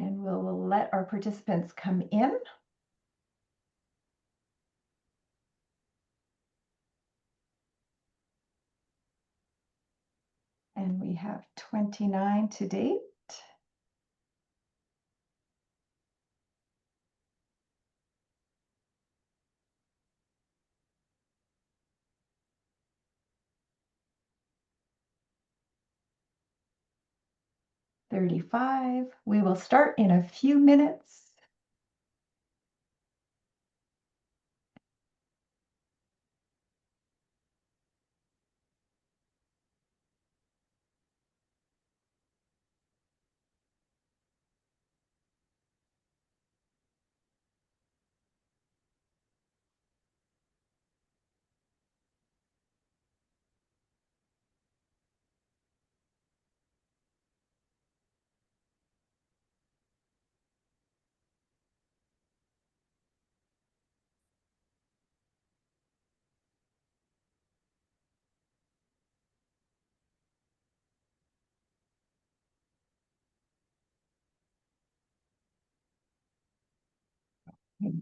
And we'll let our participants come in. And we have 29 to date. $35. We will start in a few minutes.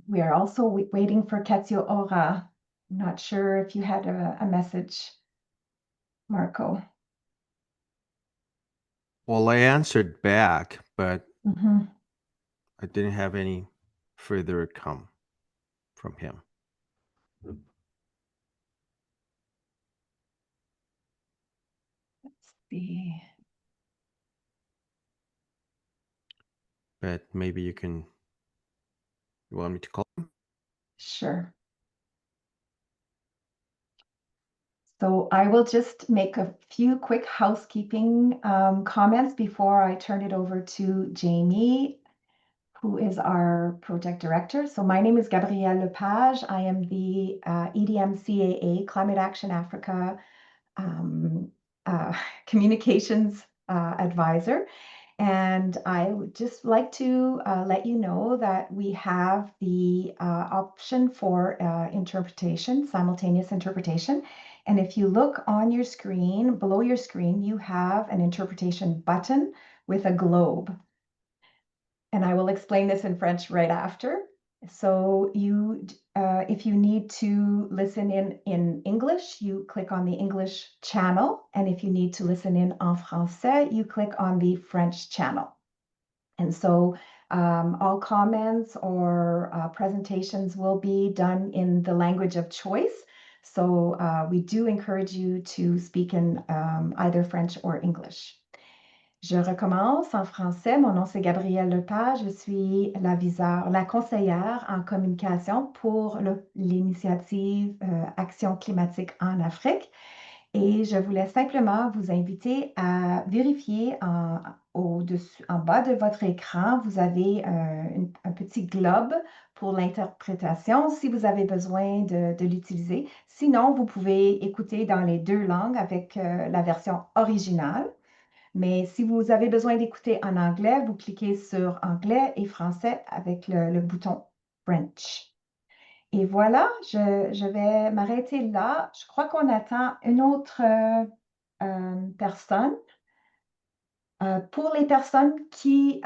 We are also waiting for Katio Ora. I'm not sure if you had a message, Marco. Well, I answered back, but Mm-hmm. I didn't have any further come from him. Let's see. But maybe you want me to call him? Sure. So I will just make a few quick housekeeping comments before I turn it over to Jamie, who is our project director. So my name is Gabrielle Lepage. I am the EDM-CAA Climate Action Africa communications advisor. And I would just like to let you know that we have the option for interpretation, simultaneous interpretation. And if you look on your screen, below your screen, you have an interpretation button with a globe. And I will explain this in French right after. So if you need to listen in English, you click on the English channel. And if you need to listen in français, you click on the French channel. And so all comments or presentations will be done in the language of choice. So we do encourage you to speak in either French or English. Je recommence en français. Mon nom, c'est Gabrielle Lepage. Je suis la conseillère en communication pour l'initiative Action climatique en Afrique. Et je voulais simplement vous inviter à vérifier en bas de votre écran, vous avez un petit globe pour l'interprétation si vous avez besoin de l'utiliser. Sinon, vous pouvez écouter dans les deux langues avec la version originale. Mais si vous avez besoin d'écouter en anglais, vous cliquez sur anglais et français avec le bouton French. Et voilà, je vais m'arrêter là. Je crois qu'on attend une autre personne. Pour les personnes qui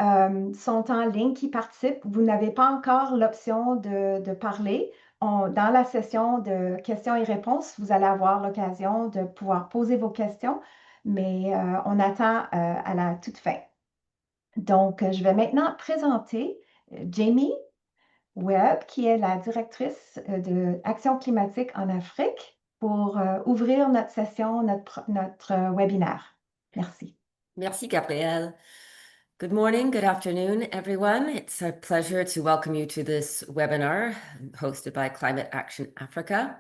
sont en ligne, qui participent, vous n'avez pas encore l'option de parler. Dans la session de questions et réponses, vous allez avoir l'occasion de pouvoir poser vos questions, mais on attend à la toute fin. Donc, je vais maintenant présenter Jamie Webb, qui est la directrice de Action climatique en Afrique, pour ouvrir notre session, notre webinaire. Merci. Merci, Gabrielle. Good morning, good afternoon, everyone. It's a pleasure to welcome you to this webinar hosted by Climate Action Africa.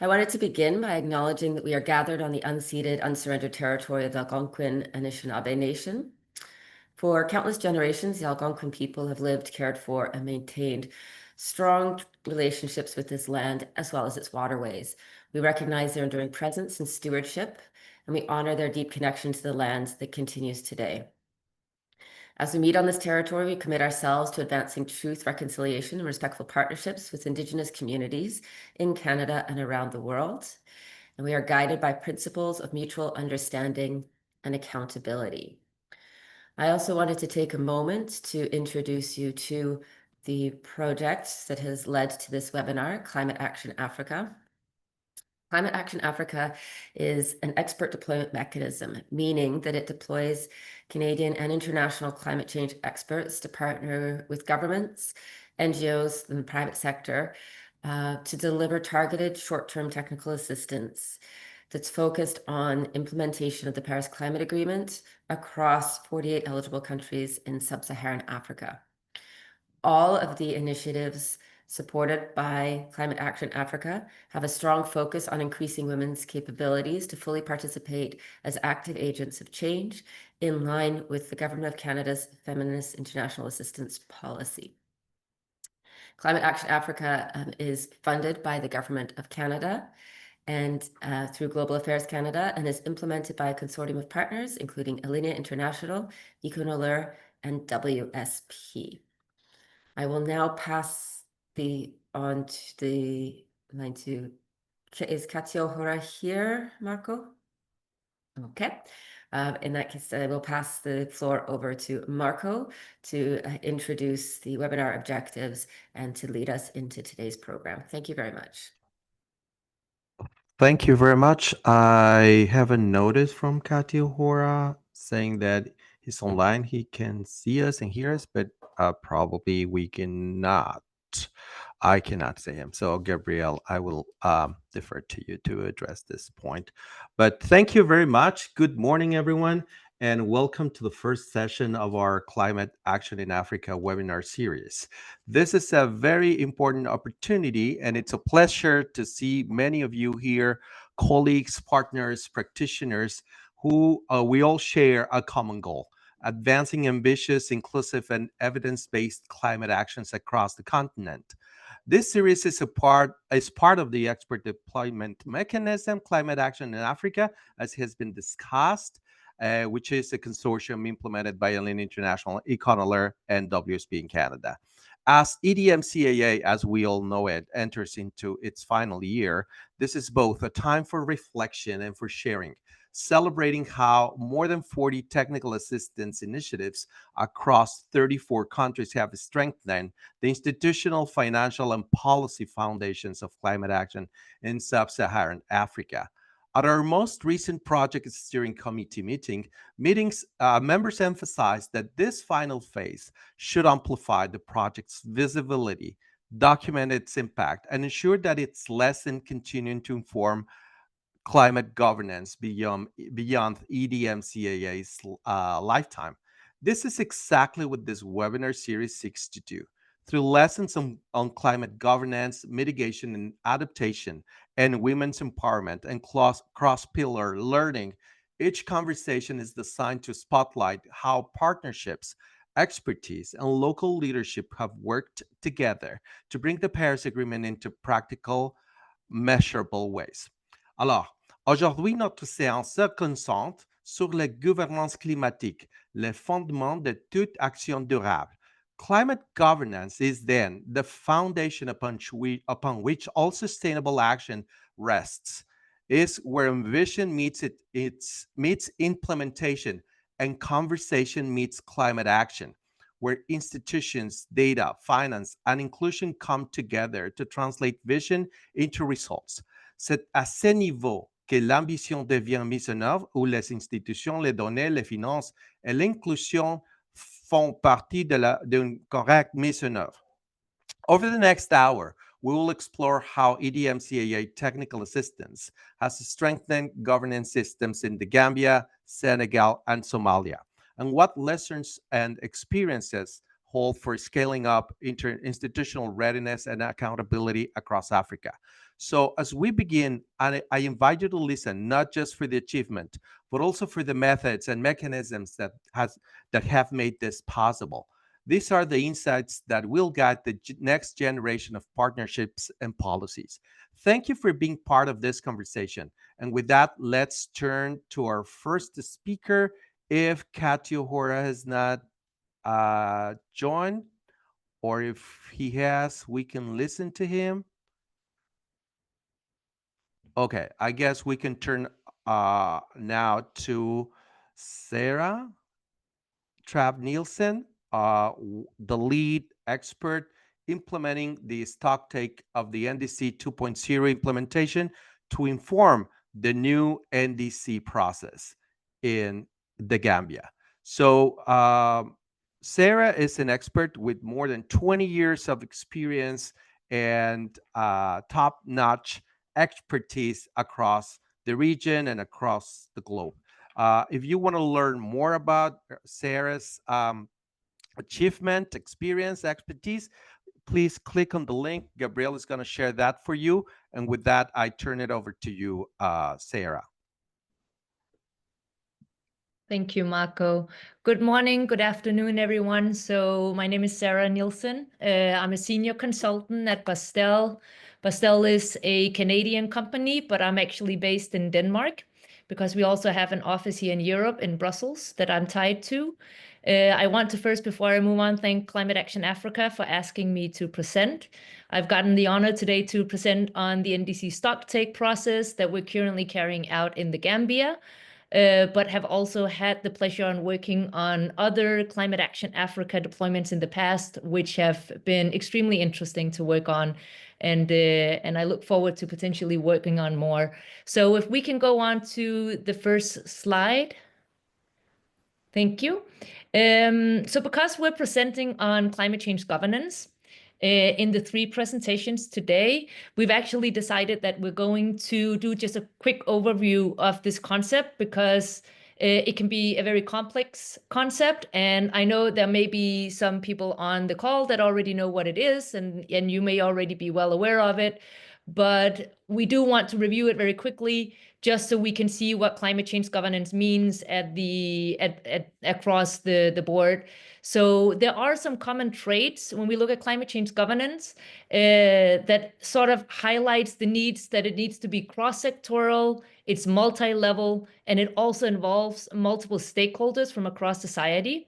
I wanted to begin by acknowledging that we are gathered on the unceded, unsurrendered territory of the Algonquin Anishinaabe Nation. For countless generations, the Algonquin people have lived, cared for, and maintained strong relationships with this land as well as its waterways. We recognize their enduring presence and stewardship, and we honor their deep connection to the land that continues today. As we meet on this territory, we commit ourselves to advancing truth, reconciliation, and respectful partnerships with Indigenous communities in Canada and around the world. And we are guided by principles of mutual understanding and accountability. I also wanted to take a moment to introduce you to the project that has led to this webinar, Climate Action Africa. Climate Action Africa is an expert deployment mechanism, meaning that it deploys Canadian and international climate change experts to partner with governments, NGOs, and the private sector to deliver targeted short-term technical assistance that's focused on implementation of the Paris Climate Agreement across 48 eligible countries in sub-Saharan Africa. All of the initiatives supported by Climate Action Africa have a strong focus on increasing women's capabilities to fully participate as active agents of change in line with the Government of Canada's Feminist International Assistance Policy. Climate Action Africa is funded by the Government of Canada and through Global Affairs Canada, and is implemented by a consortium of partners, including Alinea International, Econoler, and WSP. I will now pass on to the line to, is Katio Hora here, Marco? Okay. In that case, I will pass the floor over to Marco to introduce the webinar objectives and to lead us into today's program. Thank you very much. Thank you very much. I have a notice from Katio Hora saying that he's online. He can see us and hear us, but probably we cannot. I cannot see him. So, Gabrielle, I will defer to you to address this point. But thank you very much. Good morning, everyone, and welcome to the first session of our Climate Action in Africa webinar series. This is a very important opportunity, and it's a pleasure to see many of you here, colleagues, partners, practitioners, who we all share a common goal: advancing ambitious, inclusive, and evidence-based climate actions across the continent. This series is part of the expert deployment mechanism, Climate Action in Africa, as has been discussed, which is a consortium implemented by Alinea International, Econoler, and WSP in Canada. As EDM-CAA, as we all know it, enters into its final year, this is both a time for reflection and for sharing, celebrating how more than 40 technical assistance initiatives across 34 countries have strengthened the institutional, financial, and policy foundations of climate action in sub-Saharan Africa. At our most recent project steering committee meetings, members emphasized that this final phase should amplify the project's visibility, document its impact, and ensure that its lessons continue to inform climate governance beyond EDM-CAA's lifetime. This is exactly what this webinar series seeks to do. Through lessons on climate governance, mitigation and adaptation, and women's empowerment and cross-pillar learning, each conversation is designed to spotlight how partnerships, expertise, and local leadership have worked together to bring the Paris Agreement into practical, measurable ways. Alors, aujourd'hui, notre séance se concentre sur la gouvernance climatique, le fondement de toute action durable. Climate governance is then the foundation upon which all sustainable action rests, is where ambition meets implementation and conversation meets climate action, where institutions, data, finance, and inclusion come together to translate vision into results. C'est à ce niveau que l'ambition devient mise en œuvre, où les institutions, les données, les finances et l'inclusion font partie d'une correcte mise en œuvre. Over the next hour, we will explore how EDM-CAA technical assistance has strengthened governance systems in the Gambia, Senegal, and Somalia, and what lessons and experiences hold for scaling up institutional readiness and accountability across Africa. So as we begin, I invite you to listen, not just for the achievement, but also for the methods and mechanisms that have made this possible. These are the insights that will guide the next generation of partnerships and policies. Thank you for being part of this conversation. And with that, let's turn to our first speaker. If Katio Hora has not joined, or if he has, we can listen to him. Okay, I guess we can turn now to Sara Trab Nielsen, the lead expert implementing the stocktake of the NDC 2.0 implementation to inform the new NDC process in the Gambia. So Sara is an expert with more than 20 years of experience and top-notch expertise across the region and across the globe. If you want to learn more about Sara's achievement, experience, expertise, please click on the link. Gabriel is going to share that for you. And with that, I turn it over to you, Sara. Thank you, Marco. Good morning, good afternoon, everyone. So my name is Sara Nielsen. I'm a senior consultant at Baastel. Baastel is a Canadian company, but I'm actually based in Denmark because we also have an office here in Europe, in Brussels, that I'm tied to. I want to first, before I move on, thank Climate Action Africa for asking me to present. I've gotten the honor today to present on the NDC stocktake process that we're currently carrying out in the Gambia. But have also had the pleasure on working on other Climate Action Africa deployments in the past, which have been extremely interesting to work on. And I look forward to potentially working on more. So if we can go on to the first slide. Thank you. So because we're presenting on climate change governance, in the 3 presentations today, we've actually decided that we're going to do just a quick overview of this concept because it can be a very complex concept. And I know there may be some people on the call that already know what it is, and you may already be well aware of it. But we do want to review it very quickly, just so we can see what climate change governance means across the board. So there are some common traits when we look at climate change governance that sort of highlights the needs that it needs to be cross-sectoral, it's multi-level, and it also involves multiple stakeholders from across society.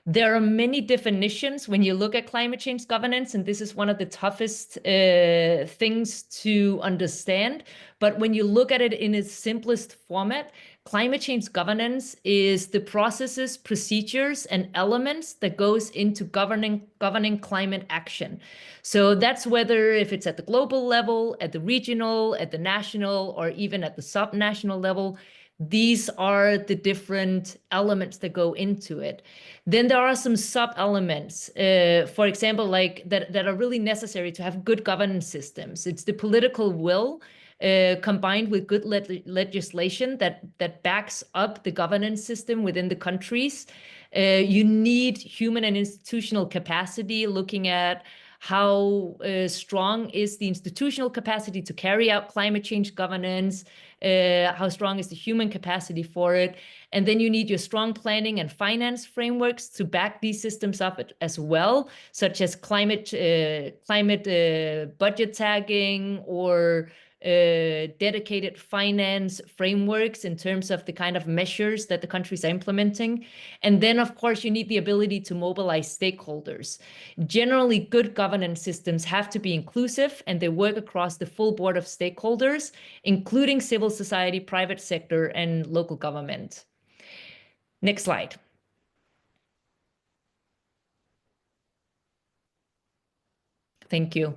There are many definitions when you look at climate change governance, and this is one of the toughest things to understand. But when you look at it in its simplest format, climate change governance is the processes, procedures, and elements that goes into governing climate action. So that's whether if it's at the global level, at the regional, at the national, or even at the subnational level. These are the different elements that go into it. Then there are some sub-elements, for example, like that are really necessary to have good governance systems. It's the political will combined with good legislation that backs up the governance system within the countries. You need human and institutional capacity, looking at how strong is the institutional capacity to carry out climate change governance, how strong is the human capacity for it. And then you need your strong planning and finance frameworks to back these systems up as well, such as climate budget tagging or dedicated finance frameworks in terms of the kind of measures that the countries are implementing. And then, of course, you need the ability to mobilize stakeholders. Generally, good governance systems have to be inclusive, and they work across the full board of stakeholders, including civil society, private sector, and local government. Next slide. Thank you.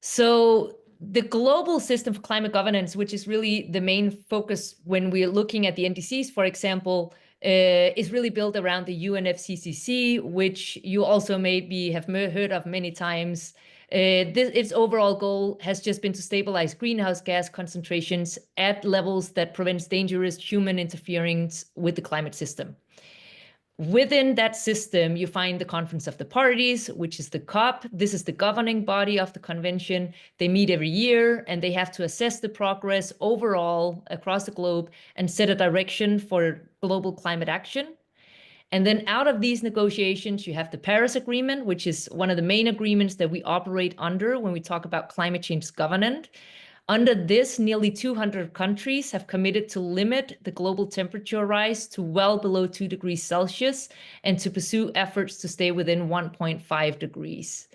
So the global system for climate governance, which is really the main focus when we're looking at the NDCs, for example, is really built around the UNFCCC, which you also maybe have heard of many times. Its overall goal has just been to stabilize greenhouse gas concentrations at levels that prevents dangerous human interference with the climate system. Within that system, you find the Conference of the Parties, which is the COP. This is the governing body of the convention. They meet every year, and they have to assess the progress overall across the globe and set a direction for global climate action. And then out of these negotiations, you have the Paris Agreement, which is one of the main agreements that we operate under when we talk about climate change governance. Under this, nearly 200 countries have committed to limit the global temperature rise to well below 2 degrees Celsius and to pursue efforts to stay within 1.5 degrees.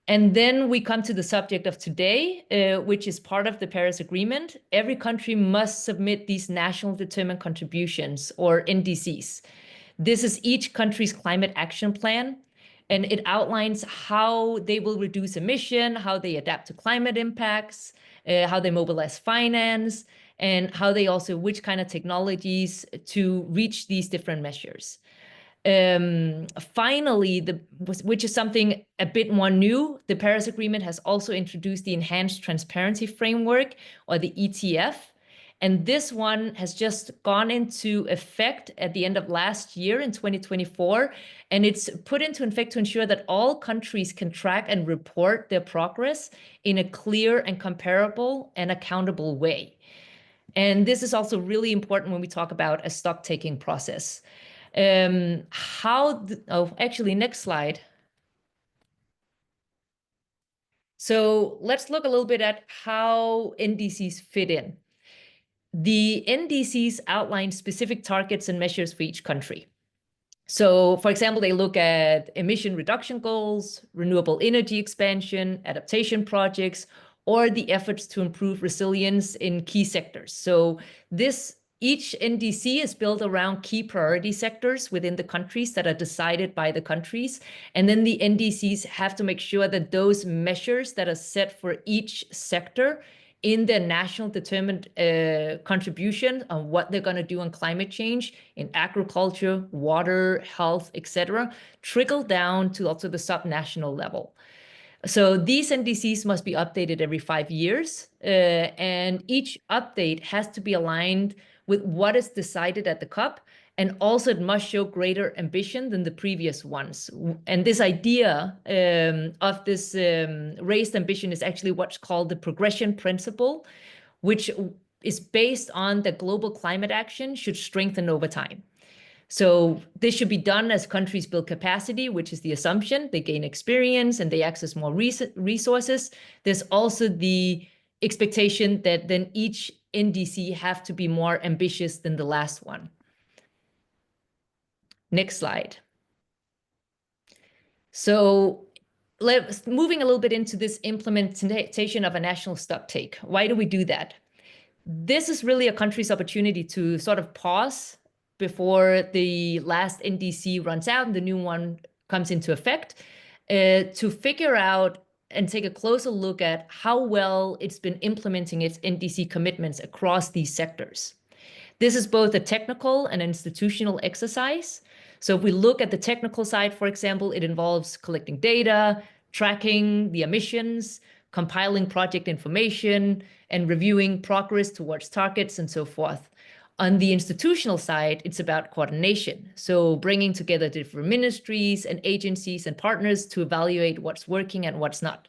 And then we come to the subject of today, which is part of the Paris Agreement. Every country must submit these national determined contributions, or NDCs. This is each country's climate action plan, and it outlines how they will reduce emission, how they adapt to climate impacts, how they mobilize finance, and how they also, which kind of technologies to reach these different measures. Finally, which is something a bit more new, the Paris Agreement has also introduced the Enhanced Transparency Framework, or the ETF. And this one has just gone into effect at the end of last year in 2024. And it's put into effect to ensure that all countries can track and report their progress in a clear and comparable and accountable way. And this is also really important when we talk about a stock-taking process. Actually, next slide. So let's look a little bit at how NDCs fit in. The NDCs outline specific targets and measures for each country. So, for example, they look at emission reduction goals, renewable energy expansion, adaptation projects, or the efforts to improve resilience in key sectors. So each NDC is built around key priority sectors within the countries that are decided by the countries. And then the NDCs have to make sure that those measures that are set for each sector in their national determined contribution on what they're going to do on climate change in agriculture, water, health, etc., trickle down to also the subnational level. So these NDCs must be updated every 5 years, and each update has to be aligned with what is decided at the COP, and also it must show greater ambition than the previous ones. And this idea of this raised ambition is actually what's called the progression principle, which is based on that global climate action should strengthen over time. So this should be done as countries build capacity, which is the assumption. They gain experience and they access more resources. There's also the expectation that then each NDC have to be more ambitious than the last one. Next slide. So moving a little bit into this implementation of a national stock take. Why do we do that? This is really a country's opportunity to sort of pause before the last NDC runs out and the new one comes into effect, to figure out and take a closer look at how well it's been implementing its NDC commitments across these sectors. This is both a technical and institutional exercise. So if we look at the technical side, for example, it involves collecting data, tracking the emissions, compiling project information, and reviewing progress towards targets and so forth. On the institutional side, it's about coordination. So bringing together different ministries and agencies and partners to evaluate what's working and what's not.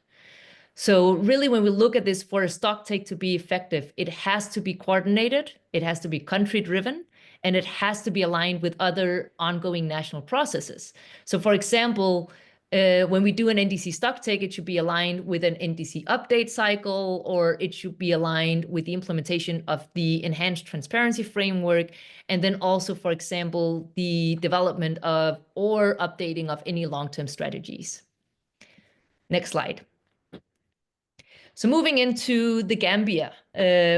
So really, when we look at this, for a stock take to be effective, it has to be coordinated, it has to be country driven, and it has to be aligned with other ongoing national processes. So for example, when we do an NDC stock take, it should be aligned with an NDC update cycle, or it should be aligned with the implementation of the Enhanced Transparency Framework, and then also, for example, the development of or updating of any long-term strategies. Next slide. So moving into the Gambia,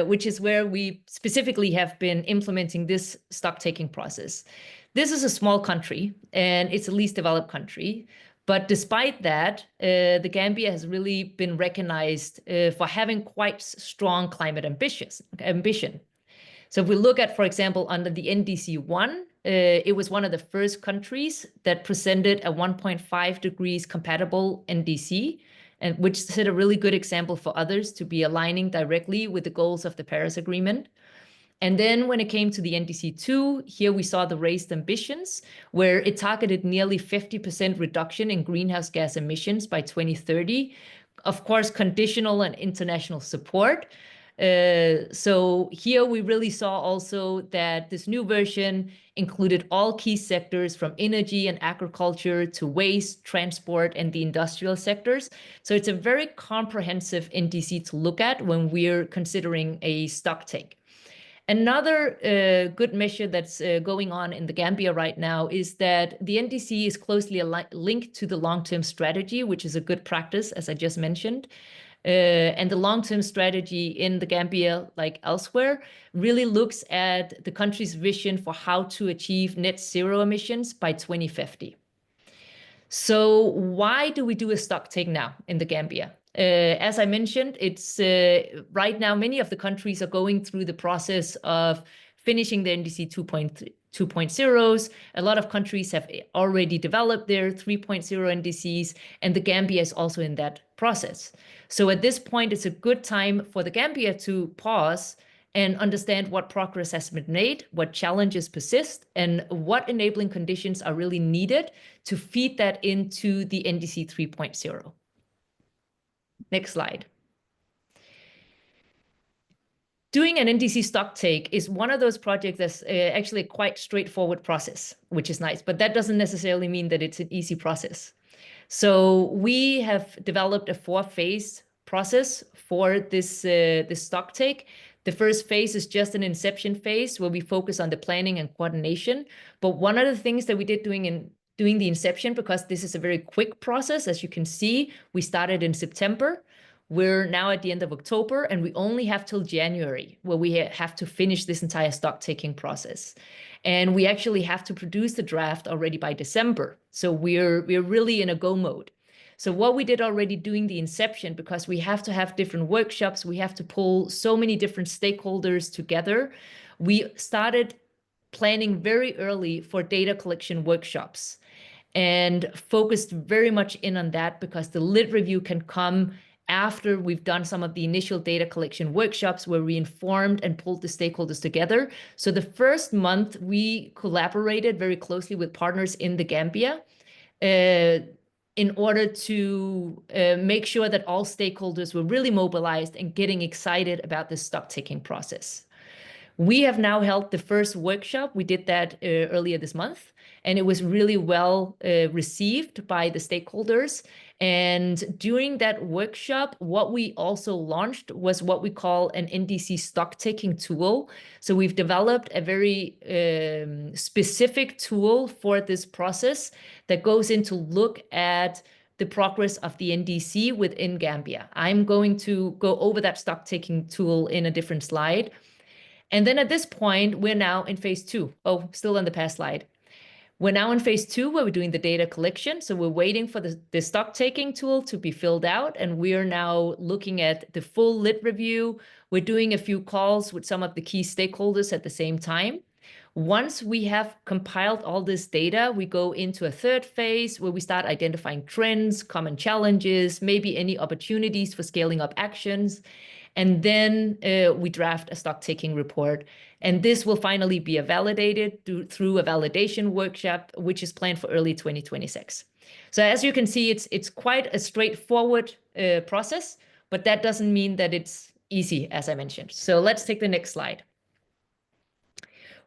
which is where we specifically have been implementing this stock-taking process. This is a small country, and it's a least developed country. But despite that, the Gambia has really been recognized for having quite strong climate ambition. So if we look at, for example, under the NDC 1, it was one of the first countries that presented a 1.5 degrees compatible NDC, and which set a really good example for others to be aligning directly with the goals of the Paris Agreement. And then when it came to the NDC 2, here we saw the raised ambitions, where it targeted nearly 50% reduction in greenhouse gas emissions by 2030, of course, conditional and international support. So here we really saw also that this new version included all key sectors from energy and agriculture to waste, transport, and the industrial sectors. So it's a very comprehensive NDC to look at when we're considering a stock take. Another good measure that's going on in the Gambia right now is that the NDC is closely linked to the long-term strategy, which is a good practice, as I just mentioned. And the long-term strategy in the Gambia, like elsewhere, really looks at the country's vision for how to achieve net zero emissions by 2050. So why do we do a stock take now in the Gambia? As I mentioned, it's right now many of the countries are going through the process of finishing the NDC 2.0s. A lot of countries have already developed their 3.0 NDCs, and the Gambia is also in that process. So at this point, it's a good time for the Gambia to pause and understand what progress has been made, what challenges persist, and what enabling conditions are really needed to feed that into the NDC 3.0. Next slide. Doing an NDC stock take is one of those projects that's actually a quite straightforward process, which is nice, but that doesn't necessarily mean that it's an easy process. So we have developed a 4-phase process for this stock take. The first phase is just an inception phase where we focus on the planning and coordination. But one of the things that we did doing the inception, because this is a very quick process, as you can see, we started in September. We're now at the end of October, and we only have till January where we have to finish this entire stock taking process. And we actually have to produce the draft already by December. So we're really in a go mode. So what we did already doing the inception, because we have to have different workshops, we have to pull so many different stakeholders together, we started planning very early for data collection workshops and focused very much in on that, because the lit review can come after we've done some of the initial data collection workshops where we informed and pulled the stakeholders together. So the first month, we collaborated very closely with partners in the Gambia in order to make sure that all stakeholders were really mobilized and getting excited about this stock taking process. We have now held the first workshop. We did that earlier this month, and it was really well received by the stakeholders. And during that workshop, what we also launched was what we call an NDC stock taking tool. So we've developed a very specific tool for this process that goes in to look at the progress of the NDC within Gambia. I'm going to go over that stock taking tool in a different slide. And then at this point, we're now in phase 2. Oh, still on the past slide. We're now in phase 2 where we're doing the data collection. So we're waiting for the stock taking tool to be filled out. And we are now looking at the full lit review. We're doing a few calls with some of the key stakeholders at the same time. Once we have compiled all this data, we go into a third phase where we start identifying trends, common challenges, maybe any opportunities for scaling up actions. And then we draft a stock taking report. And this will finally be validated through a validation workshop, which is planned for early 2026. So as you can see, it's quite a straightforward process, but that doesn't mean that it's easy, as I mentioned. So let's take the next slide.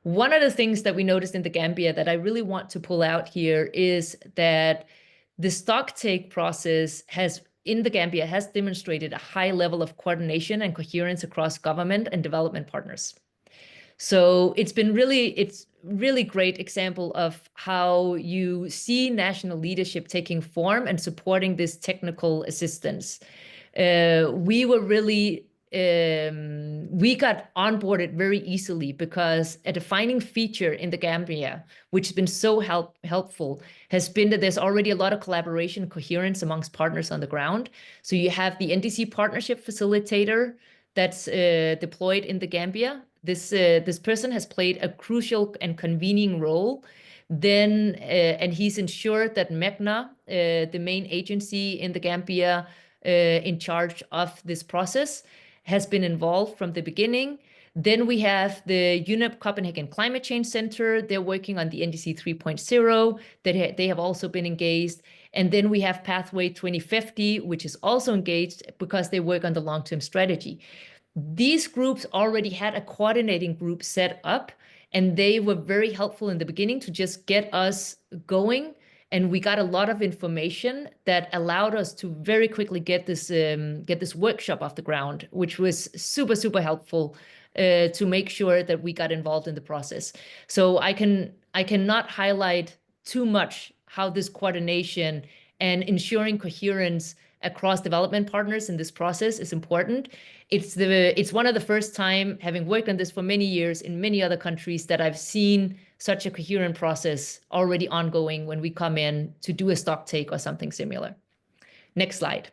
One of the things that we noticed in the Gambia that I really want to pull out here is that the stock take process in the Gambia has demonstrated a high level of coordination and coherence across government and development partners. So it's really great example of how you see national leadership taking form and supporting this technical assistance. We got onboarded very easily because a defining feature in the Gambia, which has been so helpful, has been that there's already a lot of collaboration, coherence amongst partners on the ground. So you have the NDC partnership facilitator that's deployed in the Gambia. This person has played a crucial and convening role. Then, and he's ensured that MECNA, the main agency in the Gambia in charge of this process, has been involved from the beginning. Then we have the UNEP Copenhagen Climate Change Center. They're working on the NDC 3.0. They have also been engaged. And then we have Pathway 2050, which is also engaged because they work on the long-term strategy. These groups already had a coordinating group set up, and they were very helpful in the beginning to just get us going. And we got a lot of information that allowed us to very quickly get this workshop off the ground, which was super, super helpful to make sure that we got involved in the process. So I cannot highlight too much how this coordination and ensuring coherence across development partners in this process is important. It's one of the first time, having worked on this for many years in many other countries, that I've seen such a coherent process already ongoing when we come in to do a stock take or something similar. Next slide.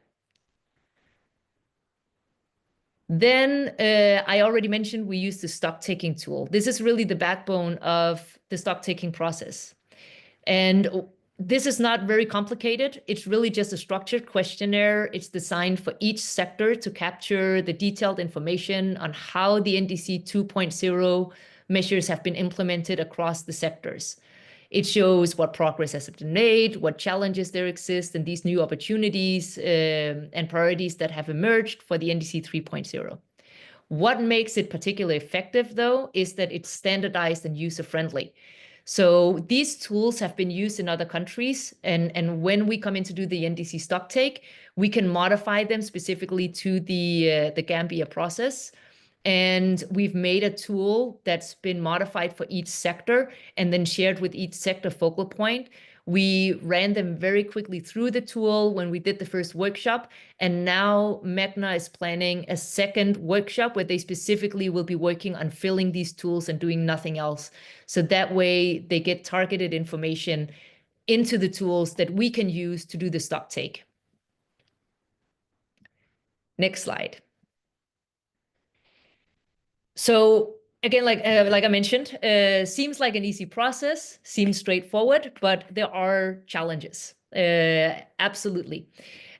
Then I already mentioned we use the stock taking tool. This is really the backbone of the stock taking process. And this is not very complicated. It's really just a structured questionnaire. It's designed for each sector to capture the detailed information on how the NDC 2.0 measures have been implemented across the sectors. It shows what progress has been made, what challenges there exist, and these new opportunities and priorities that have emerged for the NDC 3.0. What makes it particularly effective, though, is that it's standardized and user-friendly. So these tools have been used in other countries, and when we come in to do the NDC stock take, we can modify them specifically to the Gambia process. And we've made a tool that's been modified for each sector and then shared with each sector focal point. We ran them very quickly through the tool when we did the first workshop. And now Magna is planning a second workshop where they specifically will be working on filling these tools and doing nothing else. So that way they get targeted information into the tools that we can use to do the stock take. Next slide. So again, like I mentioned, seems like an easy process, seems straightforward, but there are challenges, absolutely.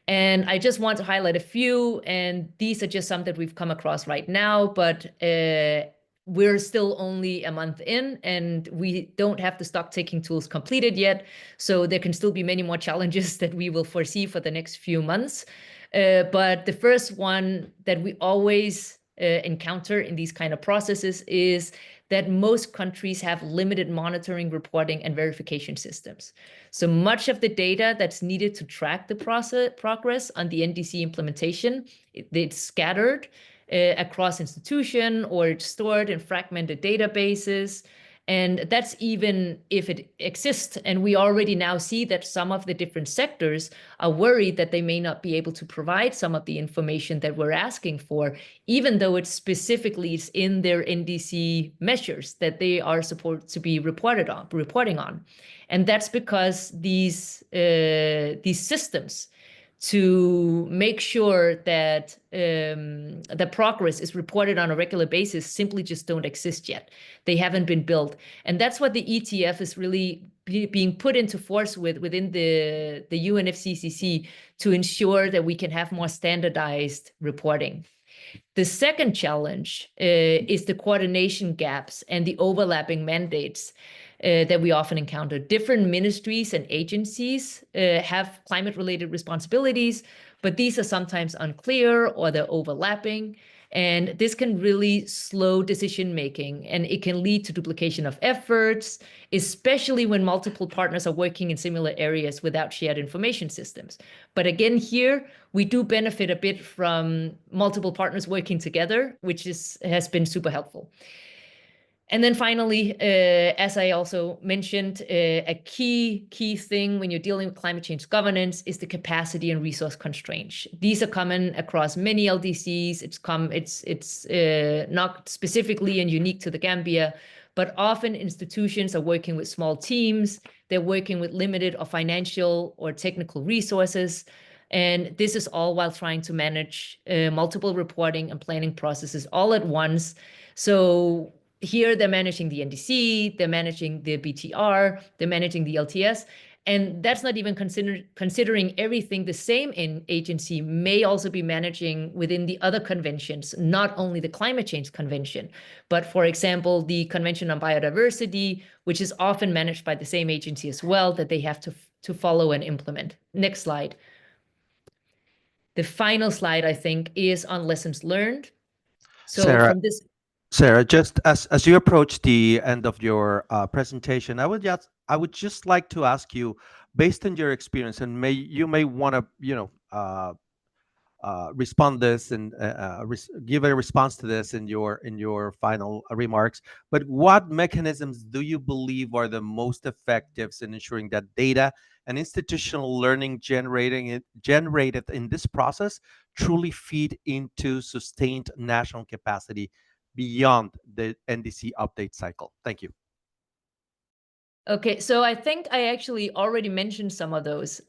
And I just want to highlight a few, and these are just some that we've come across right now, but we're still only a month in and we don't have the stock taking tools completed yet. So there can still be many more challenges that we will foresee for the next few months. But the first one that we always encounter in these kind of processes is that most countries have limited monitoring, reporting, and verification systems. So much of the data that's needed to track the progress on the NDC implementation, it's scattered across institution, or it's stored in fragmented databases. And that's even if it exists. And we already now see that some of the different sectors are worried that they may not be able to provide some of the information that we're asking for, even though it's specifically in their NDC measures that they are supposed to be reporting on. And that's because these systems to make sure that the progress is reported on a regular basis simply just don't exist yet. They haven't been built. And that's what the ETF is really being put into force within the UNFCCC to ensure that we can have more standardized reporting. The second challenge is the coordination gaps and the overlapping mandates that we often encounter. Different ministries and agencies have climate-related responsibilities, but these are sometimes unclear or they're overlapping. And this can really slow decision-making, and it can lead to duplication of efforts, especially when multiple partners are working in similar areas without shared information systems. But again, here, we do benefit a bit from multiple partners working together, which has been super helpful. And then finally, as I also mentioned, a key thing when you're dealing with climate change governance is the capacity and resource constraints. These are common across many LDCs. It's not specifically and unique to the Gambia, but often institutions are working with small teams. They're working with limited or financial or technical resources. And this is all while trying to manage multiple reporting and planning processes all at once. So here they're managing the NDC, they're managing the BTR, they're managing the LTS, and that's not even considering everything the same agency may also be managing within the other conventions, not only the climate change convention, but for example, the Convention on Biodiversity, which is often managed by the same agency as well, that they have to follow and implement. Next slide. The final slide, I think, is on lessons learned. So Sarah, from this... Sarah, just as you approach the end of your presentation, I would just like to ask you, based on your experience, and you may want to respond this and give a response to this in your final remarks. But what mechanisms do you believe are the most effective in ensuring that data and institutional learning generated in this process truly feed into sustained national capacity beyond the NDC update cycle? Thank you. Okay, so I think I actually already mentioned some of those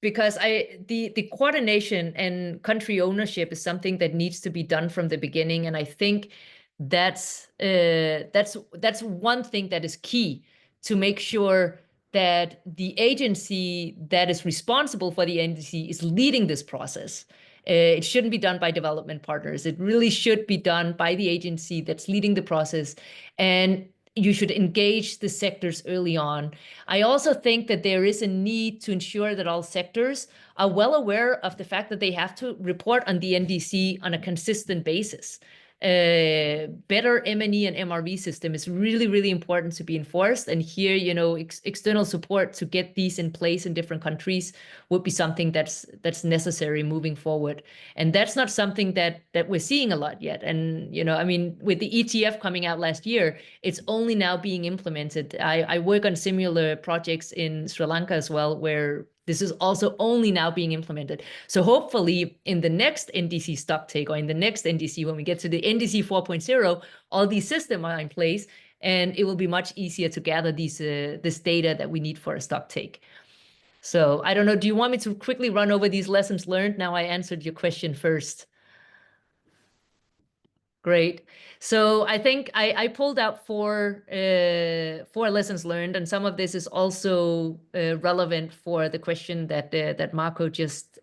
because the coordination and country ownership is something that needs to be done from the beginning, and I think that's one thing that is key to make sure that the agency that is responsible for the NDC is leading this process. It shouldn't be done by development partners. It really should be done by the agency that's leading the process, and you should engage the sectors early on. I also think that there is a need to ensure that all sectors are well aware of the fact that they have to report on the NDC on a consistent basis. Better M&E and MRV system is really, really important to be enforced. And here, external support to get these in place in different countries would be something that's necessary moving forward. And that's not something that we're seeing a lot yet. And, with the ETF coming out last year, it's only now being implemented. I work on similar projects in Sri Lanka as well, where this is also only now being implemented. So hopefully in the next NDC stocktake, or in the next NDC, when we get to the NDC 4.0, all these systems are in place, and it will be much easier to gather this data that we need for a stocktake. So I don't know, do you want me to quickly run over these lessons learned? Now I answered your question first. Great. So I think I pulled out four lessons learned, and some of this is also relevant for the question that Marco just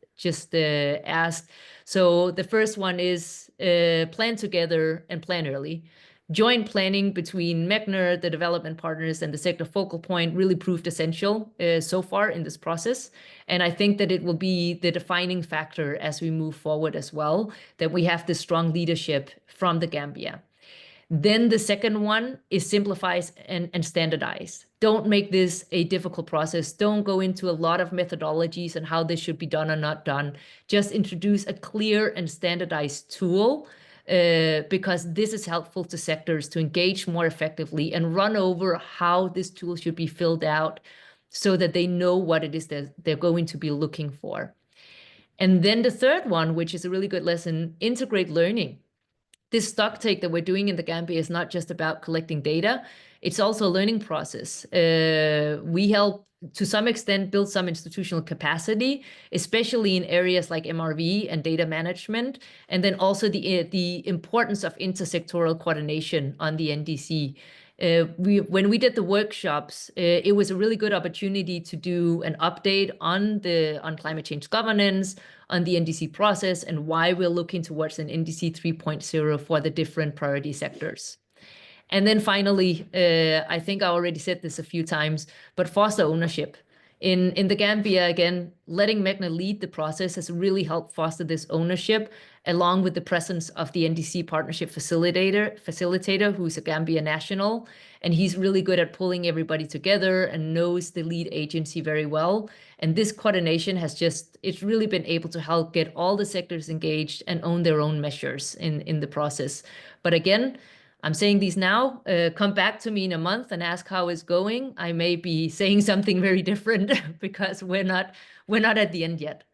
asked. So the first one is plan together and plan early. Joint planning between MECNR, the development partners, and the sector focal point really proved essential so far in this process. And I think that it will be the defining factor as we move forward as well, that we have this strong leadership from the Gambia. Then the second one is simplify and standardize. Don't make this a difficult process. Don't go into a lot of methodologies and how this should be done or not done. Just introduce a clear and standardized tool, because this is helpful to sectors to engage more effectively and run over how this tool should be filled out so that they know what it is that they're going to be looking for. And then the third one, which is a really good lesson, integrate learning. This stocktake that we're doing in the Gambia is not just about collecting data, it's also a learning process. We help to some extent build some institutional capacity, especially in areas like MRV and data management, and then also the importance of intersectoral coordination on the NDC. When we did the workshops, it was a really good opportunity to do an update on climate change governance, on the NDC process, and why we're looking towards an NDC 3.0 for the different priority sectors. And then finally, I think I already said this a few times, but foster ownership. In the Gambia, again, letting MECNR lead the process has really helped foster this ownership, along with the presence of the NDC partnership facilitator, who's a Gambia national, and he's really good at pulling everybody together and knows the lead agency very well. And this coordination it's really been able to help get all the sectors engaged and own their own measures in the process. But again, I'm saying these now, come back to me in a month and ask how it's going. I may be saying something very different because we're not at the end yet.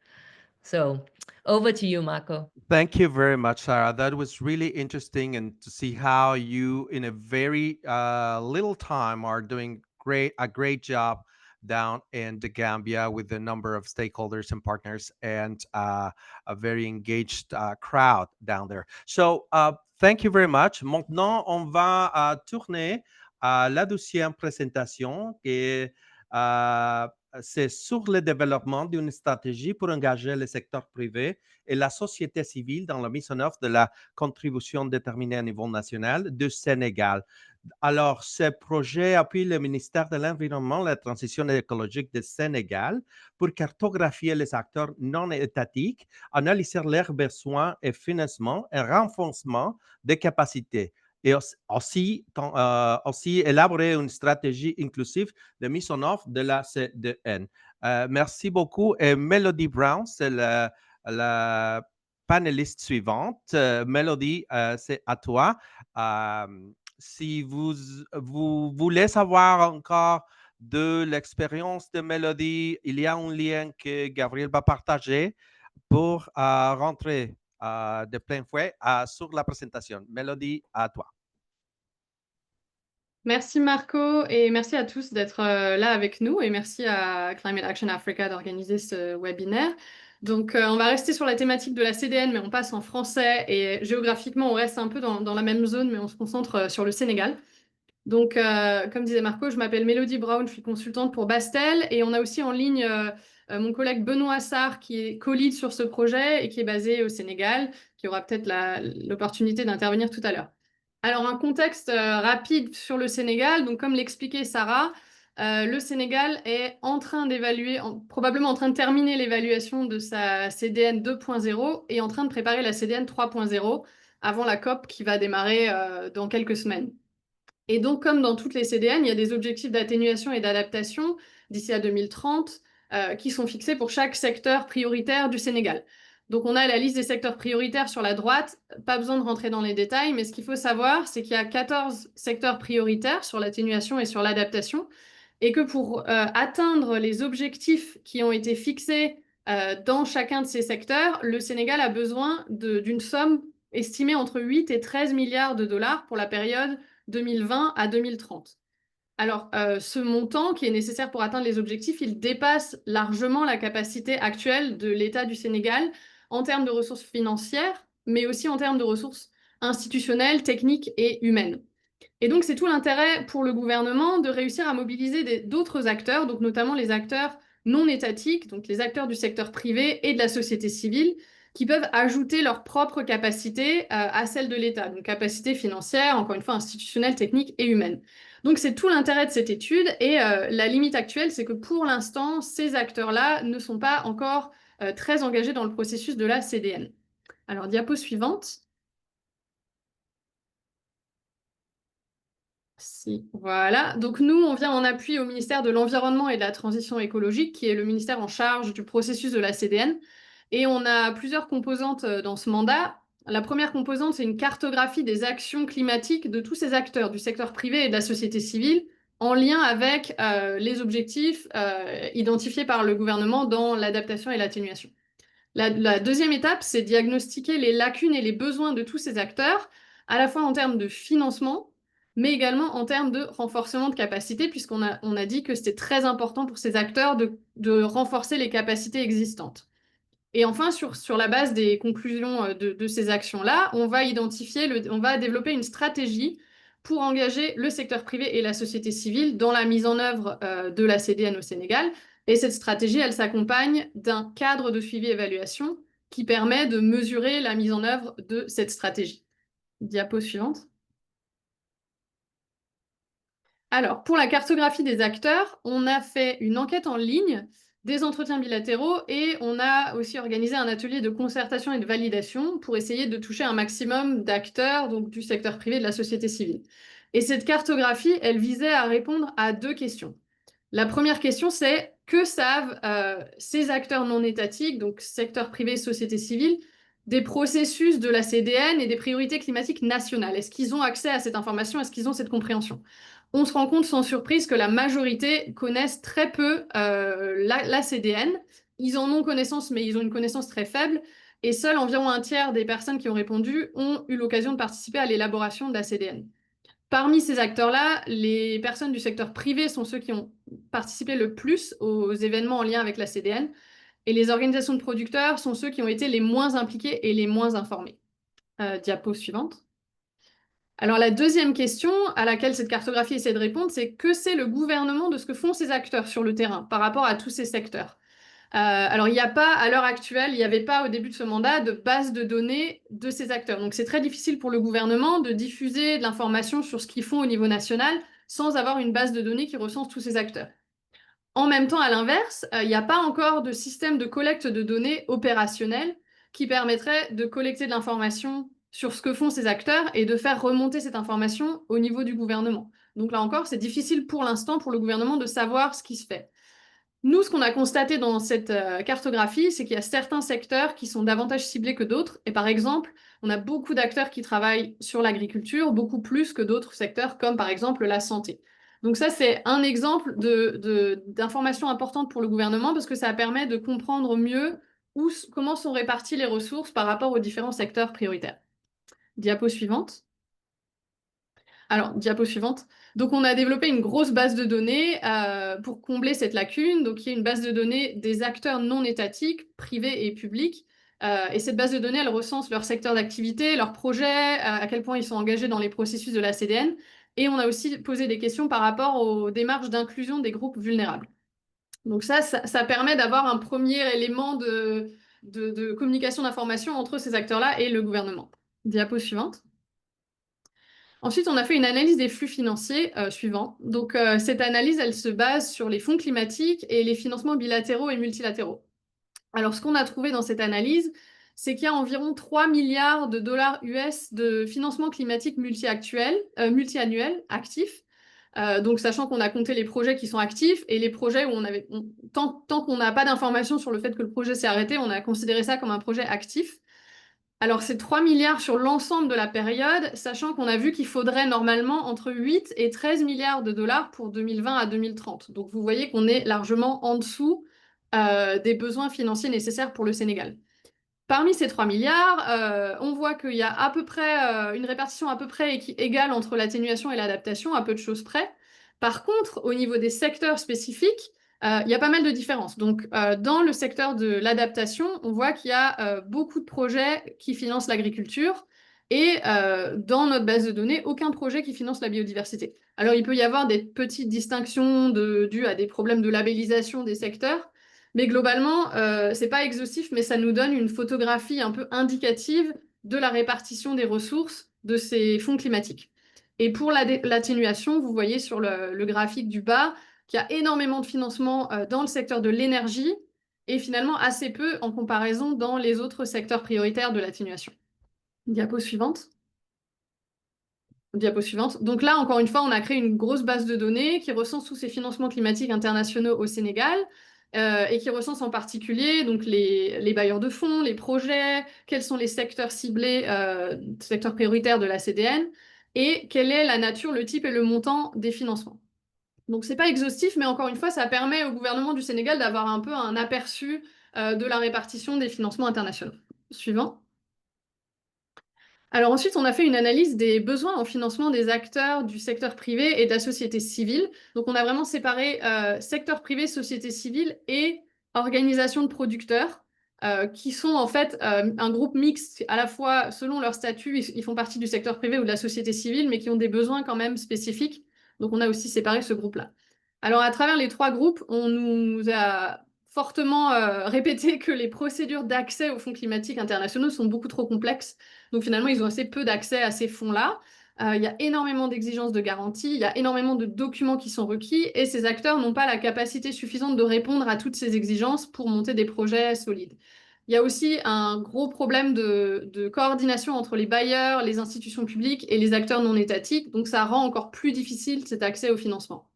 So over to you, Marco. Thank you very much, Sarah. That was really interesting, and to see how you, in a very little time, are doing a great job down in the Gambia with a number of stakeholders and partners, and a very engaged crowd down there. So thank you very much. Maintenant, on va tourner à la 12e présentation, et c'est sur le développement d'une stratégie pour engager le secteur privé et la société civile dans la mise en œuvre de la contribution déterminée à niveau national du Sénégal. Alors, ce projet appuie le ministère de l'Environnement et de la Transition écologique du Sénégal pour cartographier les acteurs non étatiques, analyser leurs besoins et financement et renforcement des capacités, et aussi élaborer une stratégie inclusive de mise en œuvre de la CDN. Merci beaucoup. Et Mélody Braun, c'est la la panéliste suivante. Mélody, c'est à toi. Si vous voulez savoir encore de l'expérience de Mélody, il y a un lien que Gabriel va partager pour rentrer de plein fouet sur la présentation. Mélody, à toi. Merci Marco et merci à tous d'être là avec nous et merci à Climate Action Africa d'organiser ce webinaire. Donc on va rester sur la thématique de la CDN mais on passe en français et géographiquement on reste un peu dans la même zone mais on se concentre sur le Sénégal. Donc comme disait Marco, je m'appelle Mélody Braun, je suis consultante pour Baastel et on a aussi en ligne mon collègue Benoît Sarr qui est co-lead sur ce projet et qui est basé au Sénégal, qui aura peut-être l'opportunité d'intervenir tout à l'heure. Alors, un contexte rapide sur le Sénégal. Donc, comme l'expliquait Sarah, le Sénégal est en train d'évaluer, probablement en train de terminer l'évaluation de sa CDN 2.0 et en train de préparer la CDN 3.0 avant la COP qui va démarrer dans quelques semaines. Et donc, comme dans toutes les CDN, il y a des objectifs d'atténuation et d'adaptation d'ici à 2030 qui sont fixés pour chaque secteur prioritaire du Sénégal. Donc, on a la liste des secteurs prioritaires sur la droite. Pas besoin de rentrer dans les détails, mais ce qu'il faut savoir, c'est qu'il y a 14 secteurs prioritaires sur l'atténuation et sur l'adaptation, et que pour atteindre les objectifs qui ont été fixés dans chacun de ces secteurs, le Sénégal a besoin d'une somme estimée entre 8 et 13 milliards de dollars pour la période 2020 à 2030. Alors, ce montant qui est nécessaire pour atteindre les objectifs, il dépasse largement la capacité actuelle de l'État du Sénégal en termes de ressources financières, mais aussi en termes de ressources institutionnelles, techniques et humaines. Et donc, c'est tout l'intérêt pour le gouvernement de réussir à mobiliser d'autres acteurs, donc notamment les acteurs non étatiques, donc les acteurs du secteur privé et de la société civile, qui peuvent ajouter leurs propres capacités à celles de l'État, donc capacités financières, encore une fois institutionnelles, techniques et humaines. Donc c'est tout l'intérêt de cette étude et la limite actuelle, c'est que pour l'instant, ces acteurs-là ne sont pas encore très engagés dans le processus de la CDN. Alors, diapo suivante. Si, voilà. Donc nous, on vient en appui au ministère de l'Environnement et de la Transition écologique, qui est le ministère en charge du processus de la CDN. Et on a plusieurs composantes dans ce mandat. La première composante, c'est une cartographie des actions climatiques de tous ces acteurs du secteur privé et de la société civile, en lien avec les objectifs identifiés par le gouvernement dans l'adaptation et l'atténuation. La deuxième étape, c'est diagnostiquer les lacunes et les besoins de tous ces acteurs, à la fois en termes de financement, mais également en termes de renforcement de capacité, puisqu'on a dit que c'était très important pour ces acteurs de renforcer les capacités existantes. Et enfin, sur la base des conclusions de ces actions-là, on va développer une stratégie pour engager le secteur privé et la société civile dans la mise en œuvre de la CDN au Sénégal. Et cette stratégie, elle s'accompagne d'un cadre de suivi-évaluation qui permet de mesurer la mise en œuvre de cette stratégie. Diapo suivante. Alors, pour la cartographie des acteurs, on a fait une enquête en ligne, des entretiens bilatéraux et on a aussi organisé un atelier de concertation et de validation pour essayer de toucher un maximum d'acteurs, donc du secteur privé et de la société civile. Et cette cartographie, elle visait à répondre à deux questions. La première question, c'est que savent ces acteurs non étatiques, donc secteur privé, société civile, des processus de la CDN et des priorités climatiques nationales? Est-ce qu'ils ont accès à cette information? Est-ce qu'ils ont cette compréhension? On se rend compte sans surprise que la majorité connaissent très peu la CDN. Ils en ont connaissance, mais ils ont une connaissance très faible. Et seul environ un tiers des personnes qui ont répondu ont eu l'occasion de participer à l'élaboration de la CDN. Parmi ces acteurs-là, les personnes du secteur privé sont ceux qui ont participé le plus aux événements en lien avec la CDN. Et les organisations de producteurs sont ceux qui ont été les moins impliqués et les moins informés. Diapo suivante. Alors la deuxième question à laquelle cette cartographie essaie de répondre, c'est que c'est le gouvernement de ce que font ces acteurs sur le terrain par rapport à tous ces secteurs. Alors il n'y a pas, à l'heure actuelle, il n'y avait pas au début de ce mandat de base de données de ces acteurs. Donc c'est très difficile pour le gouvernement de diffuser de l'information sur ce qu'ils font au niveau national sans avoir une base de données qui recense tous ces acteurs. En même temps, à l'inverse, il n'y a pas encore de système de collecte de données opérationnel qui permettrait de collecter de l'information sur ce que font ces acteurs et de faire remonter cette information au niveau du gouvernement. Donc là encore, c'est difficile pour l'instant pour le gouvernement de savoir ce qui se fait. Nous, ce qu'on a constaté dans cette cartographie, c'est qu'il y a certains secteurs qui sont davantage ciblés que d'autres. Et par exemple, on a beaucoup d'acteurs qui travaillent sur l'agriculture, beaucoup plus que d'autres secteurs, comme par exemple la santé. Donc ça, c'est un exemple d'informations importantes pour le gouvernement parce que ça permet de comprendre mieux comment sont réparties les ressources par rapport aux différents secteurs prioritaires. Diapo suivante. Alors, diapo suivante. Donc, on a développé une grosse base de données pour combler cette lacune. Donc, il y a une base de données des acteurs non étatiques, privés et publics. Et cette base de données, elle recense leur secteur d'activité, leurs projets, à quel point ils sont engagés dans les processus de la CDN. Et on a aussi posé des questions par rapport aux démarches d'inclusion des groupes vulnérables. Donc ça permet d'avoir un premier élément de communication d'information entre ces acteurs-là et le gouvernement. Diapo suivante. Ensuite, on a fait une analyse des flux financiers suivants. Donc, cette analyse, elle se base sur les fonds climatiques et les financements bilatéraux et multilatéraux. Alors, ce qu'on a trouvé dans cette analyse, c'est qu'il y a environ 3 milliards de dollars US de financement climatique multi-annuel actifs. Donc, sachant qu'on a compté les projets qui sont actifs et les projets où tant qu'on n'a pas d'informations sur le fait que le projet s'est arrêté, on a considéré ça comme un projet actif. Alors, c'est 3 milliards sur l'ensemble de la période, sachant qu'on a vu qu'il faudrait normalement entre 8 et 13 milliards de dollars pour 2020 à 2030. Donc, vous voyez qu'on est largement en dessous des besoins financiers nécessaires pour le Sénégal. Parmi ces 3 milliards, on voit qu'il y a à peu près une répartition à peu près égale entre l'atténuation et l'adaptation, à peu de choses près. Par contre, au niveau des secteurs spécifiques, il y a pas mal de différences. Donc, dans le secteur de l'adaptation, on voit qu'il y a beaucoup de projets qui financent l'agriculture et dans notre base de données, aucun projet qui finance la biodiversité. Alors, il peut y avoir des petites distinctions dues à des problèmes de labellisation des secteurs, mais globalement, c'est pas exhaustif, mais ça nous donne une photographie un peu indicative de la répartition des ressources de ces fonds climatiques. Et pour l'atténuation, vous voyez sur le graphique du bas qu'il y a énormément de financement dans le secteur de l'énergie et finalement assez peu en comparaison dans les autres secteurs prioritaires de l'atténuation. Diapo suivante. Diapo suivante. Donc là, encore une fois, on a créé une grosse base de données qui recense tous ces financements climatiques internationaux au Sénégal et qui recense en particulier donc les bailleurs de fonds, les projets, quels sont les secteurs ciblés, secteurs prioritaires de la CDN et quelle est la nature, le type et le montant des financements. Donc, c'est pas exhaustif, mais encore une fois, ça permet au gouvernement du Sénégal d'avoir un peu un aperçu de la répartition des financements internationaux. Suivant. Alors ensuite, on a fait une analyse des besoins en financement des acteurs du secteur privé et de la société civile. Donc, on a vraiment séparé secteur privé, société civile et organisation de producteurs, qui sont en fait un groupe mixte, à la fois selon leur statut, ils font partie du secteur privé ou de la société civile, mais qui ont des besoins quand même spécifiques. Donc, on a aussi séparé ce groupe-là. Alors, à travers les 3 groupes, on nous a fortement répété que les procédures d'accès aux fonds climatiques internationaux sont beaucoup trop complexes. Donc, finalement, ils ont assez peu d'accès à ces fonds-là. Il y a énormément d'exigences de garantie, il y a énormément de documents qui sont requis et ces acteurs n'ont pas la capacité suffisante de répondre à toutes ces exigences pour monter des projets solides. Il y a aussi un gros problème de coordination entre les bailleurs, les institutions publiques et les acteurs non étatiques. Donc, ça rend encore plus difficile cet accès au financement.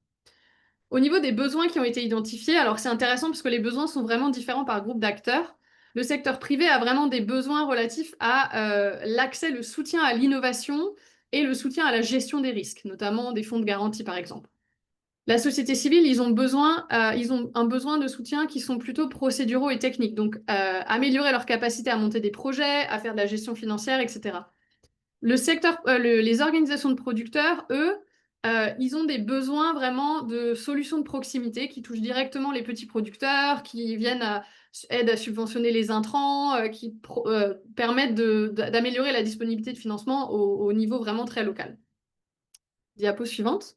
Au niveau des besoins qui ont été identifiés, alors c'est intéressant parce que les besoins sont vraiment différents par groupe d'acteurs. Le secteur privé a vraiment des besoins relatifs à l'accès, le soutien à l'innovation et le soutien à la gestion des risques, notamment des fonds de garantie par exemple. La société civile, ils ont un besoin de soutien qui sont plutôt procéduraux et techniques, donc améliorer leur capacité à monter des projets, à faire de la gestion financière, etc. Les organisations de producteurs, eux, ils ont des besoins vraiment de solutions de proximité qui touchent directement les petits producteurs, qui aident à subventionner les intrants, qui permettent d'améliorer la disponibilité de financement au niveau vraiment très local. Diapo suivante.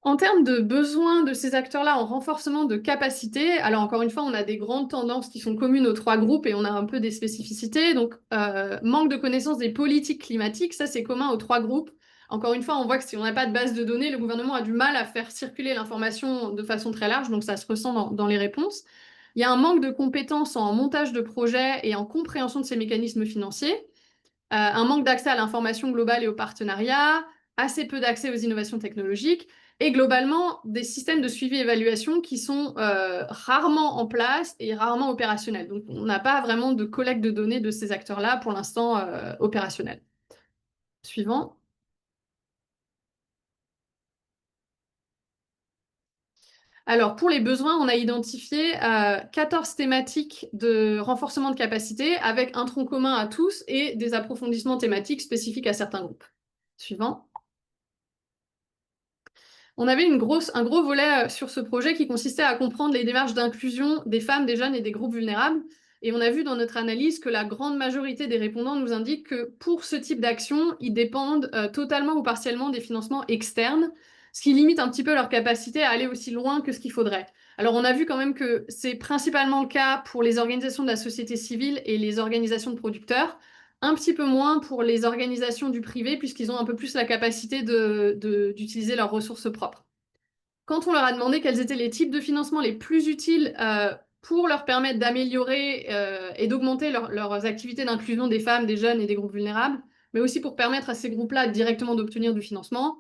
En termes de besoins de ces acteurs-là en renforcement de capacité, alors encore une fois, on a des grandes tendances qui sont communes aux 3 groupes et on a un peu des spécificités. Donc, manque de connaissance des politiques climatiques, ça c'est commun aux 3 groupes. Encore une fois, on voit que si on n'a pas de base de données, le gouvernement a du mal à faire circuler l'information de façon très large, donc ça se ressent dans les réponses. Il y a un manque de compétences en montage de projets et en compréhension de ces mécanismes financiers. Un manque d'accès à l'information globale et aux partenariats, assez peu d'accès aux innovations technologiques. et globalement des systèmes de suivi et évaluation qui sont rarement en place et rarement opérationnels. Donc on n'a pas vraiment de collecte de données de ces acteurs-là pour l'instant opérationnels. Suivant. Alors, pour les besoins, on a identifié 14 thématiques de renforcement de capacité avec un tronc commun à tous et des approfondissements thématiques spécifiques à certains groupes. Suivant. On avait un gros volet sur ce projet qui consistait à comprendre les démarches d'inclusion des femmes, des jeunes et des groupes vulnérables. Et on a vu dans notre analyse que la grande majorité des répondants nous indiquent que pour ce type d'action, ils dépendent totalement ou partiellement des financements externes, ce qui limite un petit peu leur capacité à aller aussi loin que ce qu'il faudrait. Alors on a vu quand même que c'est principalement le cas pour les organisations de la société civile et les organisations de producteurs, un petit peu moins pour les organisations du privé, puisqu'ils ont un peu plus la capacité d'utiliser leurs ressources propres. Quand on leur a demandé quels étaient les types de financement les plus utiles pour leur permettre d'améliorer et d'augmenter leurs activités d'inclusion des femmes, des jeunes et des groupes vulnérables, mais aussi pour permettre à ces groupes-là directement d'obtenir du financement,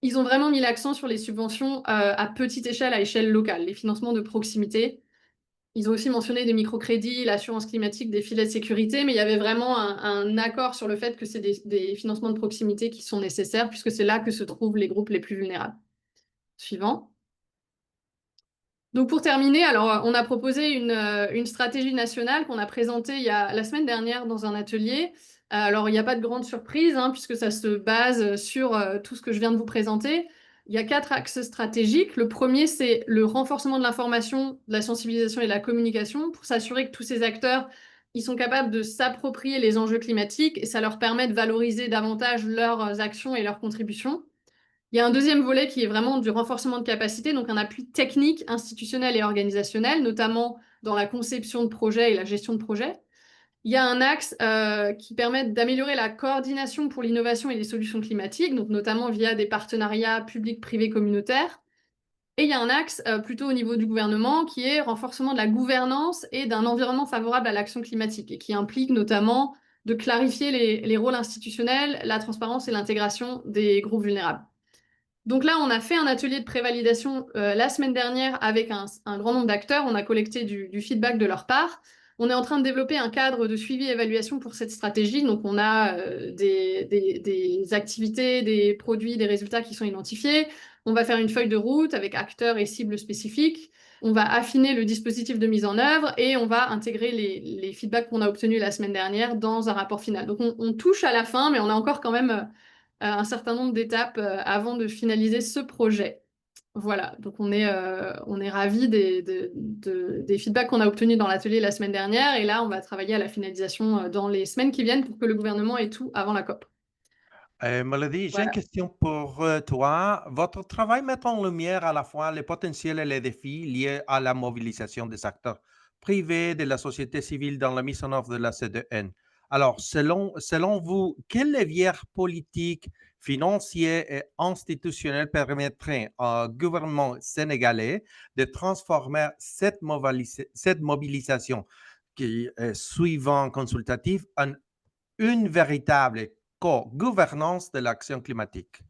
ils ont vraiment mis l'accent sur les subventions à petite échelle, à échelle locale, les financements de proximité. Ils ont aussi mentionné des microcrédits, l'assurance climatique, des filets de sécurité, mais il y avait vraiment un accord sur le fait que c'est des financements de proximité qui sont nécessaires, puisque c'est là que se trouvent les groupes les plus vulnérables. Suivant. Donc pour terminer, alors on a proposé une stratégie nationale qu'on a présentée la semaine dernière dans un atelier. Alors il n'y a pas de grande surprise, hein, puisque ça se base sur tout ce que je viens de vous présenter. Il y a 4 axes stratégiques. Le premier, c'est le renforcement de l'information, de la sensibilisation et de la communication pour s'assurer que tous ces acteurs ils sont capables de s'approprier les enjeux climatiques et ça leur permet de valoriser davantage leurs actions et leurs contributions. Il y a un deuxième volet qui est vraiment du renforcement de capacité, donc un appui technique, institutionnel et organisationnel, notamment dans la conception de projets et la gestion de projets. Il y a un axe qui permet d'améliorer la coordination pour l'innovation et les solutions climatiques, donc notamment via des partenariats publics, privés, communautaires. Et il y a un axe plutôt au niveau du gouvernement qui est renforcement de la gouvernance et d'un environnement favorable à l'action climatique et qui implique notamment de clarifier les rôles institutionnels, la transparence et l'intégration des groupes vulnérables. Donc là, on a fait un atelier de prévalidation la semaine dernière avec un grand nombre d'acteurs. On a collecté du feedback de leur part. On est en train de développer un cadre de suivi et évaluation pour cette stratégie. Donc, on a des activités, des produits, des résultats qui sont identifiés. On va faire une feuille de route avec acteurs et cibles spécifiques. On va affiner le dispositif de mise en œuvre et on va intégrer les feedbacks qu'on a obtenus la semaine dernière dans un rapport final. Donc, on touche à la fin, mais on a encore quand même un certain nombre d'étapes avant de finaliser ce projet. Voilà, donc on est ravis des feedbacks qu'on a obtenus dans l'atelier la semaine dernière et là, on va travailler à la finalisation dans les semaines qui viennent pour que le gouvernement ait tout avant la COP. Mélody, j'ai Voilà. une question pour toi. Votre travail met en lumière à la fois les potentiels et les défis liés à la mobilisation des acteurs privés de la société civile dans la mise en œuvre de la CDN. Alors, selon vous, quels leviers politiques, financiers et institutionnels permettraient au gouvernement sénégalais de transformer cette mobilisation qui est suivant consultative en une véritable co-gouvernance de l'action climatique?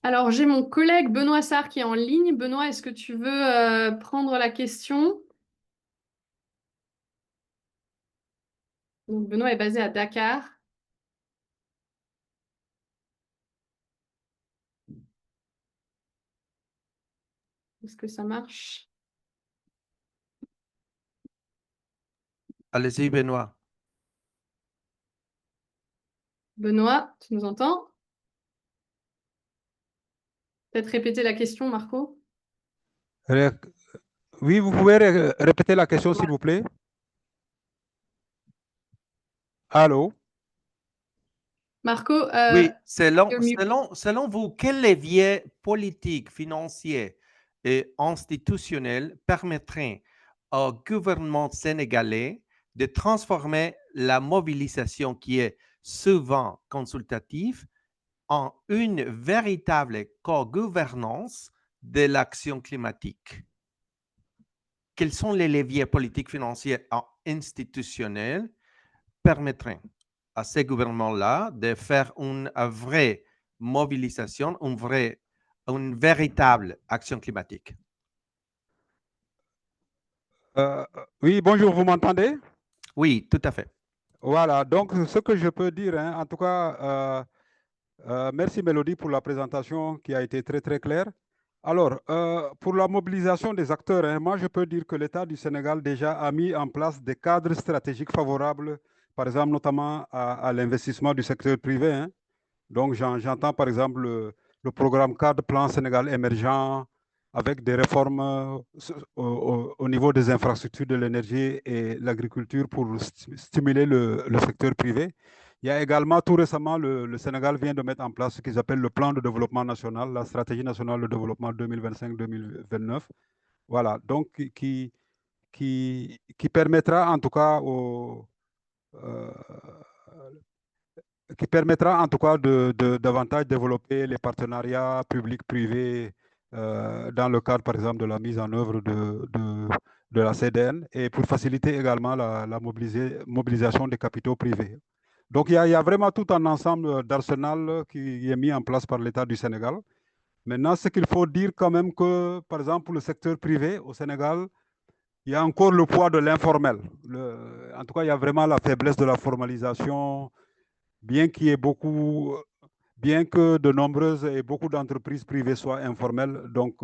Alors, j'ai mon collègue Benoît Sarr qui est en ligne. Benoît, est-ce que tu veux prendre la question? Donc, Benoît est basé à Dakar. Est-ce que ça marche? Allez-y, Benoît. Benoît, tu nous entends? Peut-être répéter la question, Marco? Oui, vous pouvez répéter la question, s'il vous plaît? Allô? Marco, Oui, you're mute. selon vous, quel levier politique, financier et institutionnel permettrait au gouvernement sénégalais de transformer la mobilisation qui est souvent consultative en une véritable co-gouvernance de l'action climatique? Quels sont les leviers politiques, financiers et institutionnels permettraient à ces gouvernements-là de faire une vraie mobilisation, une vraie une véritable action climatique. Oui, bonjour, vous m'entendez? Oui, tout à fait. Voilà, donc ce que je peux dire, hein, en tout cas, merci Mélody pour la présentation qui a été très très claire. Alors, pour la mobilisation des acteurs, hein, moi je peux dire que l'État du Sénégal déjà a mis en place des cadres stratégiques favorables, par exemple notamment à l'investissement du secteur privé, hein. Donc j'entends par exemple le programme cadre plan Sénégal émergent avec des réformes au niveau des infrastructures de l'énergie et l'agriculture pour stimuler le secteur privé. Il y a également tout récemment, le Sénégal vient de mettre en place ce qu'ils appellent le plan de développement national, la stratégie nationale de développement 2025-2029. Voilà, donc qui permettra en tout cas qui permettra en tout cas de davantage développer les partenariats publics-privés dans le cadre, par exemple, de la mise en œuvre de la CDN et pour faciliter également la mobilisation des capitaux privés. Donc, il y a vraiment tout un ensemble d'arsenal qui est mis en place par l'État du Sénégal. Maintenant, ce qu'il faut dire quand même que, par exemple, pour le secteur privé au Sénégal, il y a encore le poids de l'informel. En tout cas, il y a vraiment la faiblesse de la formalisation, bien qu'il y ait beaucoup, bien que de nombreuses et beaucoup d'entreprises privées soient informelles. Donc,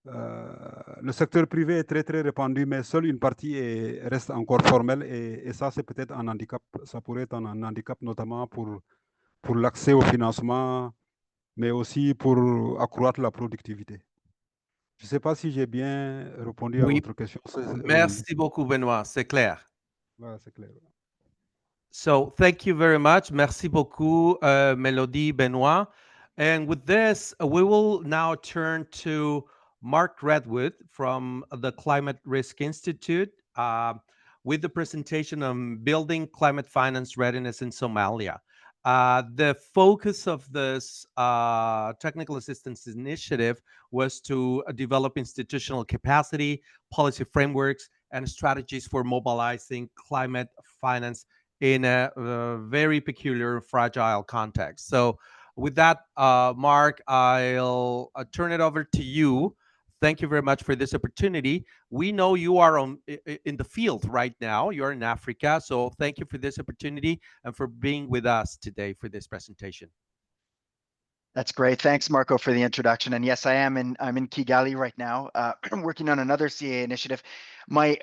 le secteur privé est très, très répandu, mais seule une partie reste encore formelle. Et ça, c'est peut-être un handicap. Ça pourrait être un handicap, notamment pour l'accès au financement, mais aussi pour accroître la productivité. Je ne sais pas si j'ai bien répondu à Oui, votre question. merci beaucoup, Benoît. C'est clair. Voilà, c'est clair. So thank you very much. Merci beaucoup, Mélody, Benoit. And with this, we will now turn to Mark Redwood from the Climate Risk Institute with the presentation on building climate finance readiness in Somalia. The focus of this technical assistance initiative was to develop institutional capacity, policy frameworks, and strategies for mobilizing climate finance in a very peculiar, fragile context. So, with that, Mark, I'll turn it over to you. Thank you very much for this opportunity. We know you are in the field right now. You're in Africa. So, thank you for this opportunity and for being with us today for this presentation. That's great. Thanks, Marco, for the introduction. And yes, I'm in Kigali right now, working on another CAA initiative. My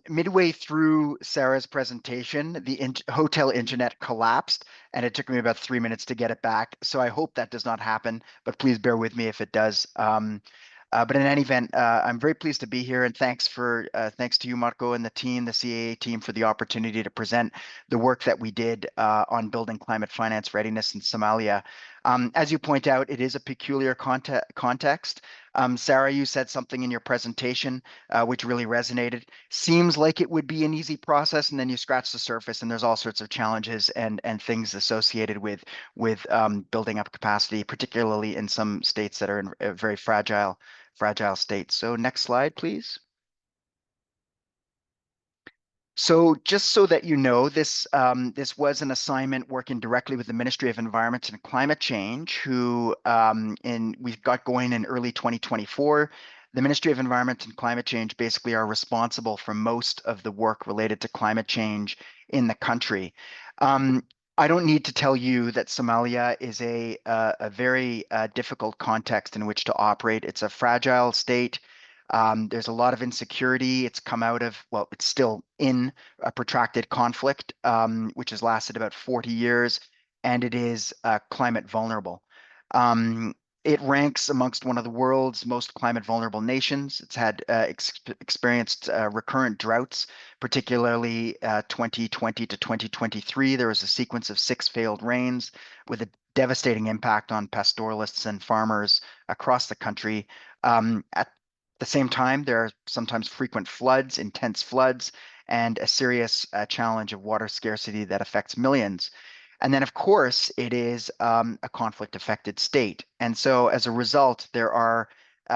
midway through Sarah's presentation, the hotel internet collapsed, and it took me about 3 minutes to get it back. So I hope that does not happen, but please bear with me if it does. But in any event, I'm very pleased to be here, and thanks to you, Marco, and the team, the CAA team, for the opportunity to present the work that we did on building climate finance readiness in Somalia. As you point out, it is a peculiar context. Sarah, you said something in your presentation which really resonated. Seems like it would be an easy process, and then you scratch the surface, and there's all sorts of challenges and things associated with building up capacity, particularly in some states that are in a very fragile state. So next slide, please. So just so that you know, this was an assignment working directly with the Ministry of Environment and Climate Change, who we've got going in early 2024. The Ministry of Environment and Climate Change basically are responsible for most of the work related to climate change in the country. I don't need to tell you that Somalia is a very difficult context in which to operate. It's a fragile state. There's a lot of insecurity. It's come out of, well, it's still in a protracted conflict, which has lasted about 40 years, and it is climate vulnerable. It ranks amongst one of the world's most climate vulnerable nations. It's had experienced recurrent droughts, particularly 2020 to 2023. There was a sequence of 6 failed rains with a devastating impact on pastoralists and farmers across the country. At the same time, there are sometimes frequent floods, intense floods, and a serious challenge of water scarcity that affects millions. And then, of course, it is a conflict-affected state. And so, as a result, there are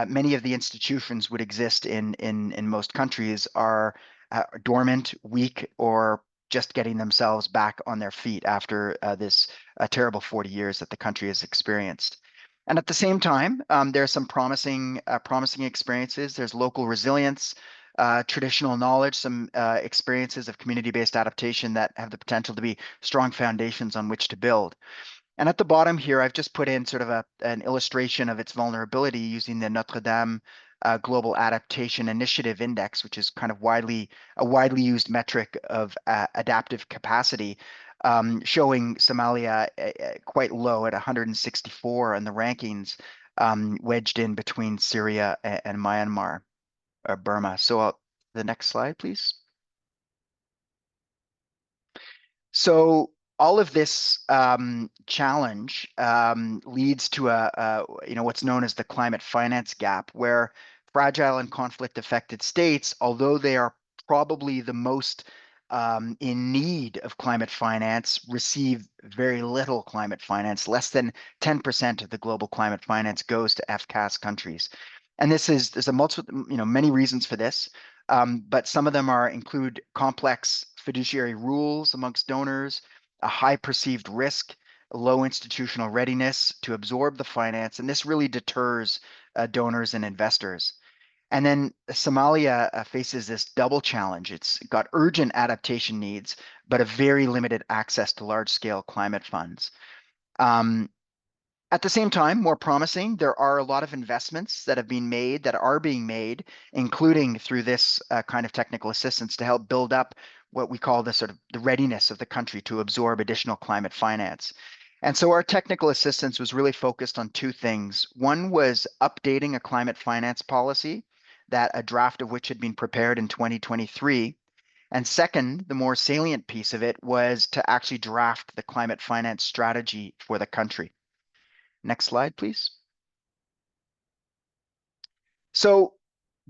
many of the institutions would exist in most countries are dormant, weak, or just getting themselves back on their feet after this terrible 40 years that the country has experienced. And at the same time, there are some promising experiences. There's local resilience, traditional knowledge, some experiences of community-based adaptation that have the potential to be strong foundations on which to build. And at the bottom here, I've just put in sort of an illustration of its vulnerability using the Notre Dame Global Adaptation Initiative Index, which is kind of a widely used metric of adaptive capacity, showing Somalia quite low at 164 in the rankings, wedged in between Syria and Myanmar, or Burma. So the next slide, please. So all of this challenge leads to what's known as the climate finance gap, where fragile and conflict-affected states, although they are probably the most in need of climate finance, receive very little climate finance. Less than 10% of the global climate finance goes to FCAS countries. And there's many reasons for this. But some of them include complex fiduciary rules amongst donors, a high perceived risk, low institutional readiness to absorb the finance, and this really deters donors and investors. And then Somalia faces this double challenge. It's got urgent adaptation needs, but a very limited access to large-scale climate funds. At the same time, more promising, there are a lot of investments that are being made, including through this kind of technical assistance to help build up what we call the readiness of the country to absorb additional climate finance. And so our technical assistance was really focused on two things. One was updating a climate finance policy, that a draft of which had been prepared in 2023. And second, the more salient piece of it was to actually draft the climate finance strategy for the country. Next slide, please. So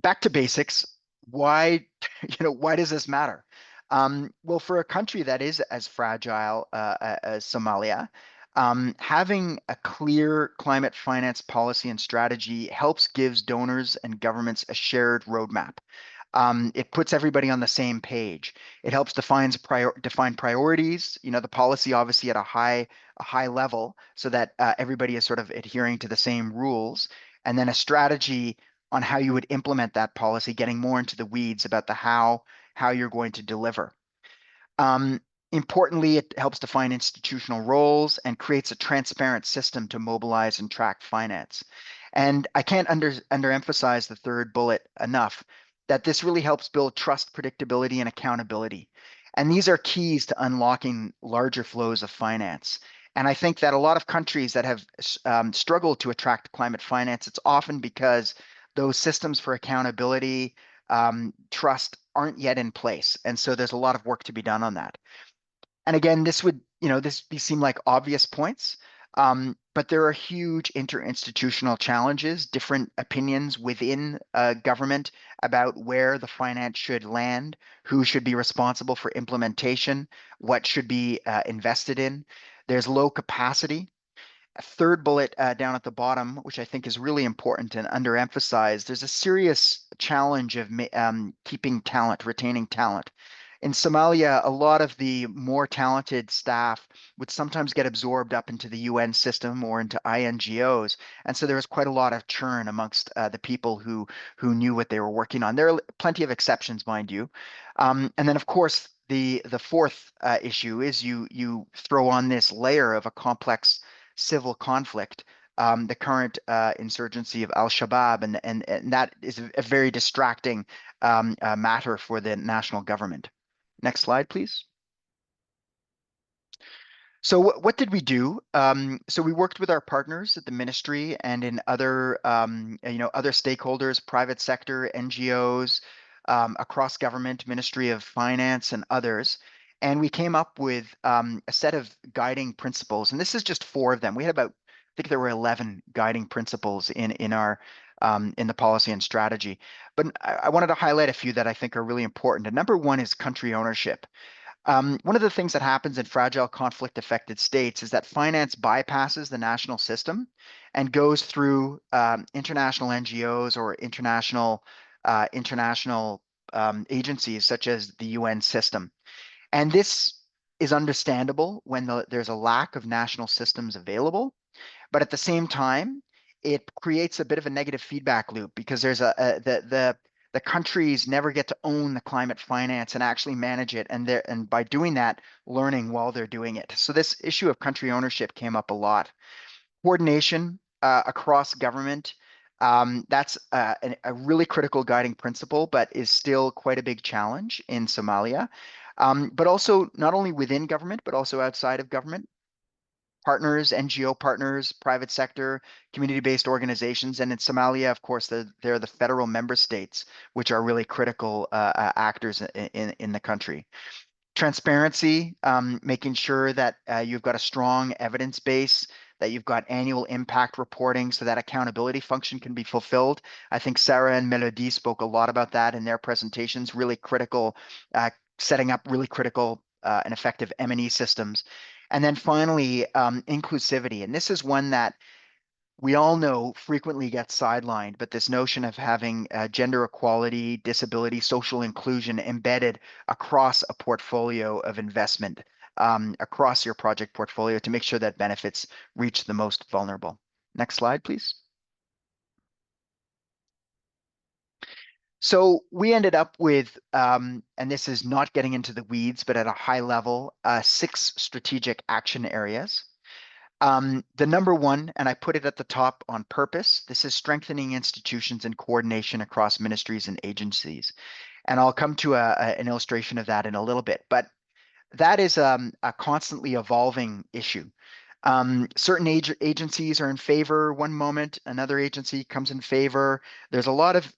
back to basics. Why does this matter? Well, for a country that is as fragile as Somalia, having a clear climate finance policy and strategy gives donors and governments a shared roadmap. It puts everybody on the same page. It helps define priorities, the policy obviously at a high level so that everybody is sort of adhering to the same rules, and then a strategy on how you would implement that policy, getting more into the weeds about the how you're going to deliver. Importantly, it helps define institutional roles and creates a transparent system to mobilize and track finance. And I can't underemphasize the third bullet enough, that this really helps build trust, predictability, and accountability. And these are keys to unlocking larger flows of finance. And I think that a lot of countries that have struggled to attract climate finance, it's often because those systems for accountability, trust aren't yet in place. And so there's a lot of work to be done on that. And again, these seem like obvious points, but there are huge interinstitutional challenges, different opinions within government about where the finance should land, who should be responsible for implementation, what should be invested in. There's low capacity. A third bullet down at the bottom, which I think is really important and underemphasized, there's a serious challenge of keeping talent, retaining talent. In Somalia, a lot of the more talented staff would sometimes get absorbed up into the UN system or into INGOs. And so there was quite a lot of churn amongst the people who knew what they were working on. There are plenty of exceptions, mind you. And then, of course, the fourth issue is you throw on this layer of a complex civil conflict, the current insurgency of Al-Shabaab, and that is a very distracting matter for the national government. Next slide, please. So what did we do? So we worked with our partners at the ministry and in other stakeholders, private sector, NGOs, across government, Ministry of Finance, and others. And we came up with a set of guiding principles. And this is just 4 of them. We had I think there were 11 guiding principles in our in the policy and strategy. But I wanted to highlight a few that I think are really important. And number 1 is country ownership. One of the things that happens in fragile conflict-affected states is that finance bypasses the national system and goes through international NGOs or international agencies such as the UN system. And this is understandable when there's a lack of national systems available. But at the same time, it creates a bit of a negative feedback loop because there's the countries never get to own the climate finance and actually manage it, and by doing that, learning while they're doing it. So this issue of country ownership came up a lot. Coordination across government, that's a really critical guiding principle, but is still quite a big challenge in Somalia. But also not only within government, but also outside of government. Partners, NGO partners, private sector, community-based organizations, and in Somalia, of course, they're the federal member states, which are really critical actors in the country. Transparency, making sure that you've got a strong evidence base, that you've got annual impact reporting so that accountability function can be fulfilled. I think Sara and Mélody spoke a lot about that in their presentations, really critical, setting up really critical and effective M&E systems. And then finally, inclusivity. And this is one that we all know frequently gets sidelined, but this notion of having gender equality, disability, social inclusion embedded across a portfolio of investment, across your project portfolio to make sure that benefits reach the most vulnerable. Next slide, please. So we ended up with, and this is not getting into the weeds, but at a high level, 6 strategic action areas. The number one, and I put it at the top on purpose, this is strengthening institutions and coordination across ministries and agencies. And I'll come to an illustration of that in a little bit, but that is a constantly evolving issue. Certain agencies are in favor one moment, another agency comes in favor. There's a lot of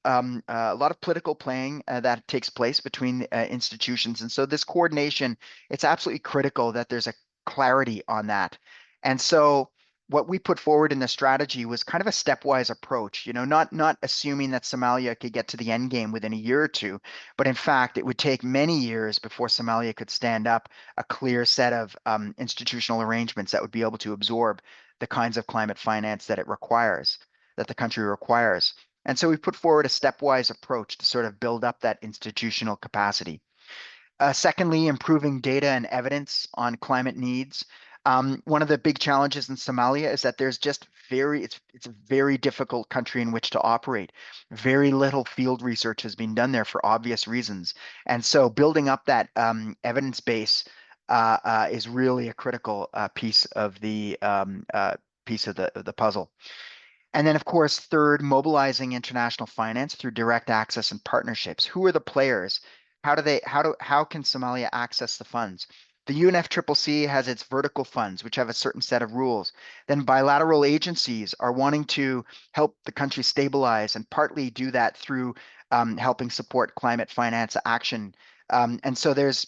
political playing that takes place between institutions, and so this coordination, it's absolutely critical that there's a clarity on that. And so what we put forward in the strategy was kind of a stepwise approach, not assuming that Somalia could get to the end game within a year or two, but in fact, it would take many years before Somalia could stand up a clear set of institutional arrangements that would be able to absorb the kinds of climate finance that that the country requires. And so we put forward a stepwise approach to sort of build up that institutional capacity. Secondly, improving data and evidence on climate needs. One of the big challenges in Somalia is that there's just it's a very difficult country in which to operate. Very little field research has been done there for obvious reasons. And so building up that evidence base is really a critical piece of the puzzle. And then, of course, third, mobilizing international finance through direct access and partnerships. Who are the players? How can Somalia access the funds? The UNFCCC has its vertical funds, which have a certain set of rules. Then bilateral agencies are wanting to help the country stabilize and partly do that through helping support climate finance action. And so there's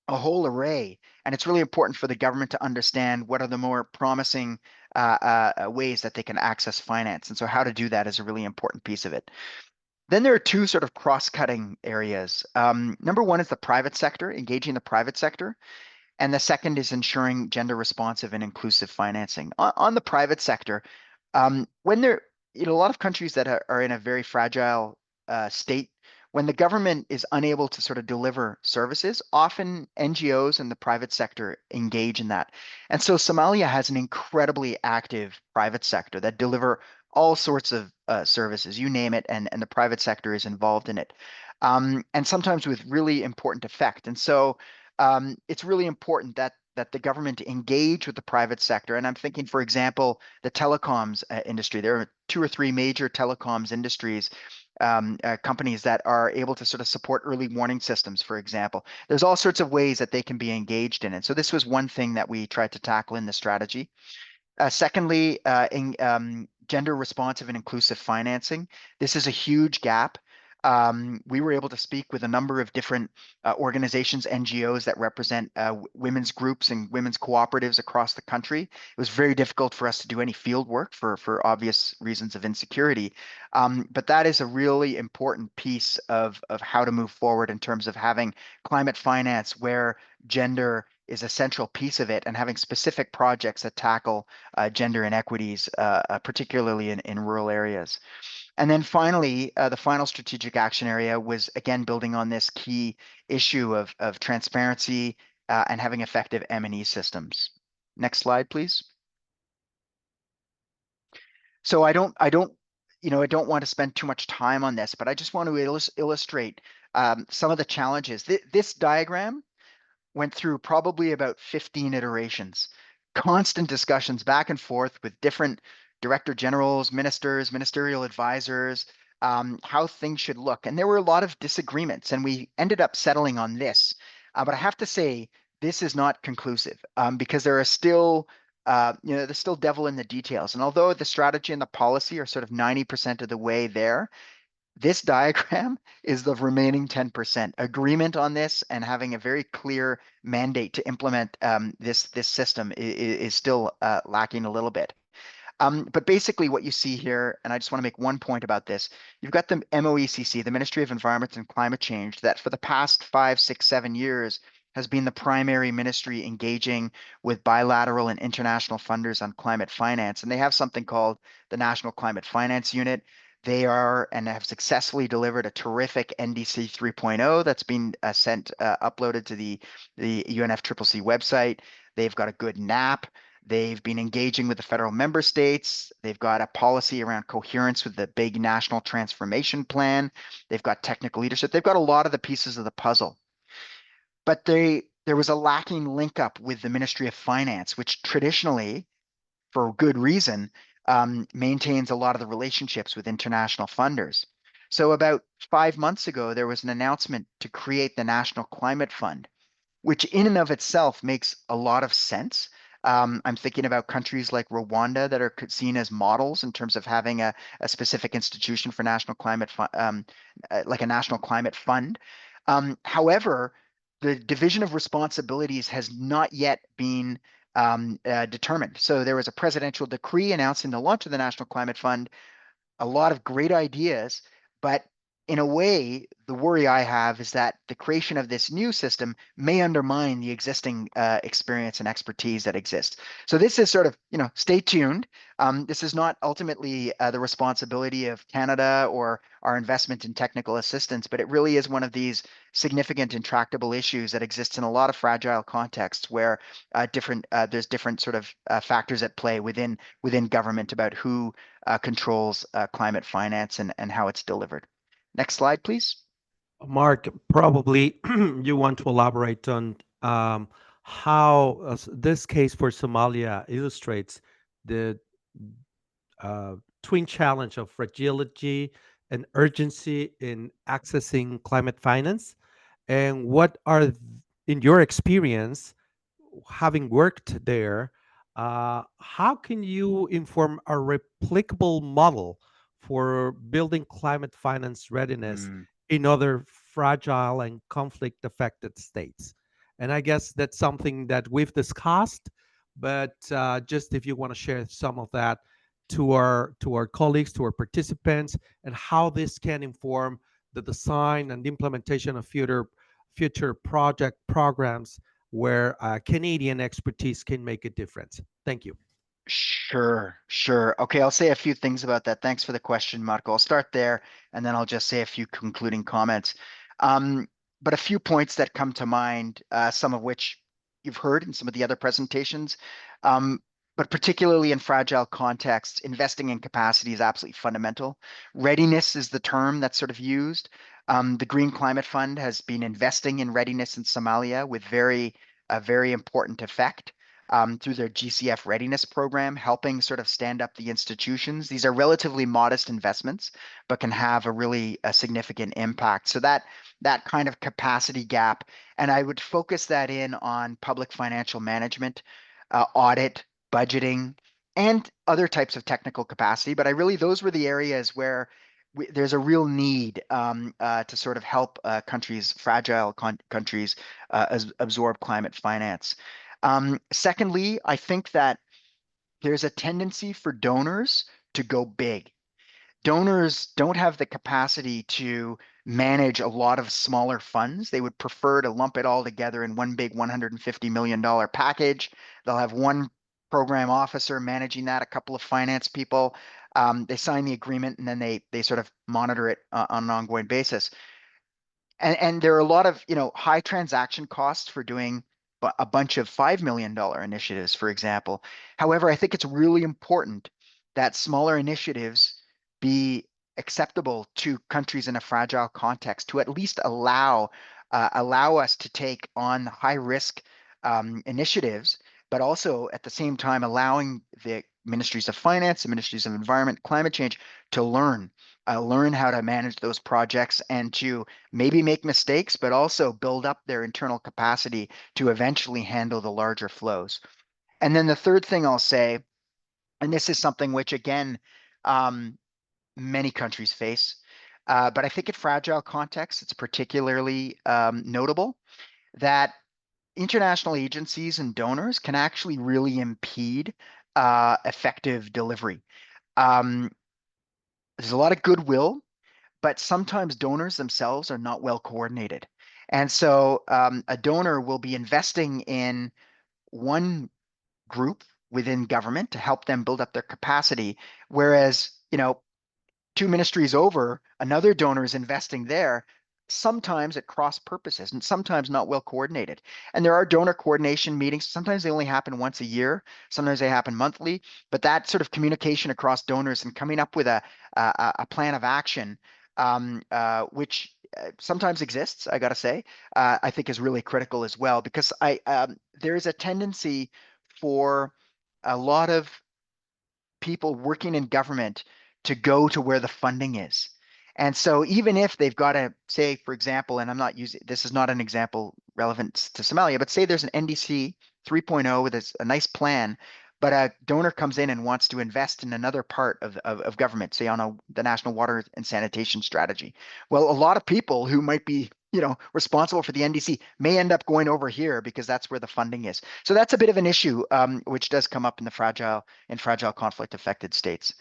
a whole array, and it's really important for the government to understand what are the more promising ways that they can access finance. And so how to do that is a really important piece of it. Then there are 2 sort of cross-cutting areas. Number one is the private sector, engaging the private sector. And the second is ensuring gender responsive and inclusive financing. On the private sector, when there, a lot of countries that are in a very fragile state, when the government is unable to sort of deliver services, often NGOs and the private sector engage in that. And so Somalia has an incredibly active private sector that deliver all sorts of services, you name it, and the private sector is involved in it. And sometimes with really important effect. And so it's really important that the government engage with the private sector. And I'm thinking, for example, the telecoms industry. There are 2 or 3 major telecoms industries, companies that are able to sort of support early warning systems, for example. There's all sorts of ways that they can be engaged in it. So this was one thing that we tried to tackle in the strategy. Secondly, gender responsive and inclusive financing. This is a huge gap. We were able to speak with a number of different organizations, NGOs that represent women's groups and women's cooperatives across the country. It was very difficult for us to do any field work for obvious reasons of insecurity. But that is a really important piece of how to move forward in terms of having climate finance where gender is a central piece of it, and having specific projects that tackle gender inequities, particularly in rural areas. And then finally, the final strategic action area was, again, building on this key issue of transparency and having effective M&E systems. Next slide, please. So I don't, you know, I don't want to spend too much time on this, but I just want to illustrate some of the challenges. This diagram went through probably about 15 iterations, constant discussions back and forth with different director generals, ministers, ministerial advisors, how things should look. And there were a lot of disagreements, and we ended up settling on this. But I have to say, this is not conclusive because there are still, you know, there's still devil in the details. And although the strategy and the policy are sort of 90% of the way there, this diagram is the remaining 10%. Agreement on this and having a very clear mandate to implement this system is still lacking a little bit. But basically what you see here, and I just want to make one point about this, you've got the MOECC, the Ministry of Environment and Climate Change, that for the past 5, 6, 7 years has been the primary ministry engaging with bilateral and international funders on climate finance. And they have something called the National Climate Finance Unit. They are and have successfully delivered a terrific NDC 3.0 that's been uploaded to the UNFCCC website. They've got a good NAP. They've been engaging with the federal member states. They've got a policy around coherence with the big national transformation plan. They've got technical leadership. They've got a lot of the pieces of the puzzle. But there was a lacking link up with the Ministry of Finance, which traditionally, for good reason, maintains a lot of the relationships with international funders. So about 5 months ago, there was an announcement to create the National Climate Fund, which in and of itself makes a lot of sense. I'm thinking about countries like Rwanda that are seen as models in terms of having a specific institution for national climate, like a national climate fund. However, the division of responsibilities has not yet been determined. So there was a presidential decree announcing the launch of the National Climate Fund, a lot of great ideas, but in a way, the worry I have is that the creation of this new system may undermine the existing experience and expertise that exists. So this is sort of, you know, stay tuned. This is not ultimately the responsibility of Canada or our investment in technical assistance, but it really is one of these significant intractable issues that exists in a lot of fragile contexts where there's different sort of factors at play within government about who controls climate finance and how it's delivered. Next slide, please. Mark, probably you want to elaborate on how this case for Somalia illustrates the twin challenge of fragility and urgency in accessing climate finance, and what are, in your experience, having worked there, how can you inform a replicable model for building climate finance readiness in other fragile and conflict affected states? And I guess that's something that we've discussed, but just if you want to share some of that to our colleagues, to our participants, and how this can inform the design and implementation of future project programs where Canadian expertise can make a difference. Thank you. Sure. Okay, I'll say a few things about that. Thanks for the question, Marco. I'll start there, and then I'll just say a few concluding comments. But a few points that come to mind, some of which you've heard in some of the other presentations. But particularly in fragile contexts, investing in capacity is absolutely fundamental. Readiness is the term that's sort of used. The Green Climate Fund has been investing in readiness in Somalia with very important effect through their GCF readiness program, helping sort of stand up the institutions. These are relatively modest investments, but can have a significant impact. So that kind of capacity gap, and I would focus that in on public financial management, audit, budgeting, and other types of technical capacity. But those were the areas where there's a real need to sort of help fragile countries absorb climate finance. Secondly, I think that there's a tendency for donors to go big. Donors don't have the capacity to manage a lot of smaller funds. They would prefer to lump it all together in one big $150 million package. They'll have one program officer managing that, a couple of finance people. They sign the agreement, and then they sort of monitor it on an ongoing basis. And there are a lot of high transaction costs for doing a bunch of $5 million initiatives, for example. However, I think it's really important that smaller initiatives be acceptable to countries in a fragile context, to at least allow us to take on high risk initiatives, but also at the same time allowing the ministries of finance, the ministries of environment, climate change to learn how to manage those projects and to maybe make mistakes, but also build up their internal capacity to eventually handle the larger flows. And then the third thing I'll say, and this is something which, again, many countries face, but I think in fragile contexts, it's particularly notable that international agencies and donors can actually really impede effective delivery. There's a lot of goodwill, but sometimes donors themselves are not well coordinated. And so a donor will be investing in one group within government to help them build up their capacity, whereas, 2 ministries over, another donor is investing there, sometimes at cross purposes and sometimes not well coordinated. And there are donor coordination meetings. Sometimes they only happen once a year. Sometimes they happen monthly. But that sort of communication across donors and coming up with a plan of action, which sometimes exists, I got to say, I think is really critical as well, because there is a tendency for a lot of people working in government to go to where the funding is. And so even if they've got to say, for example, and I'm not using, this is not an example relevant to Somalia, but say there's an NDC 3.0 with a nice plan, but a donor comes in and wants to invest in another part of government, say on the national water and sanitation strategy. Well, a lot of people who might be responsible for the NDC may end up going over here because that's where the funding is. So that's a bit of an issue, which does come up in the fragile conflict affected states.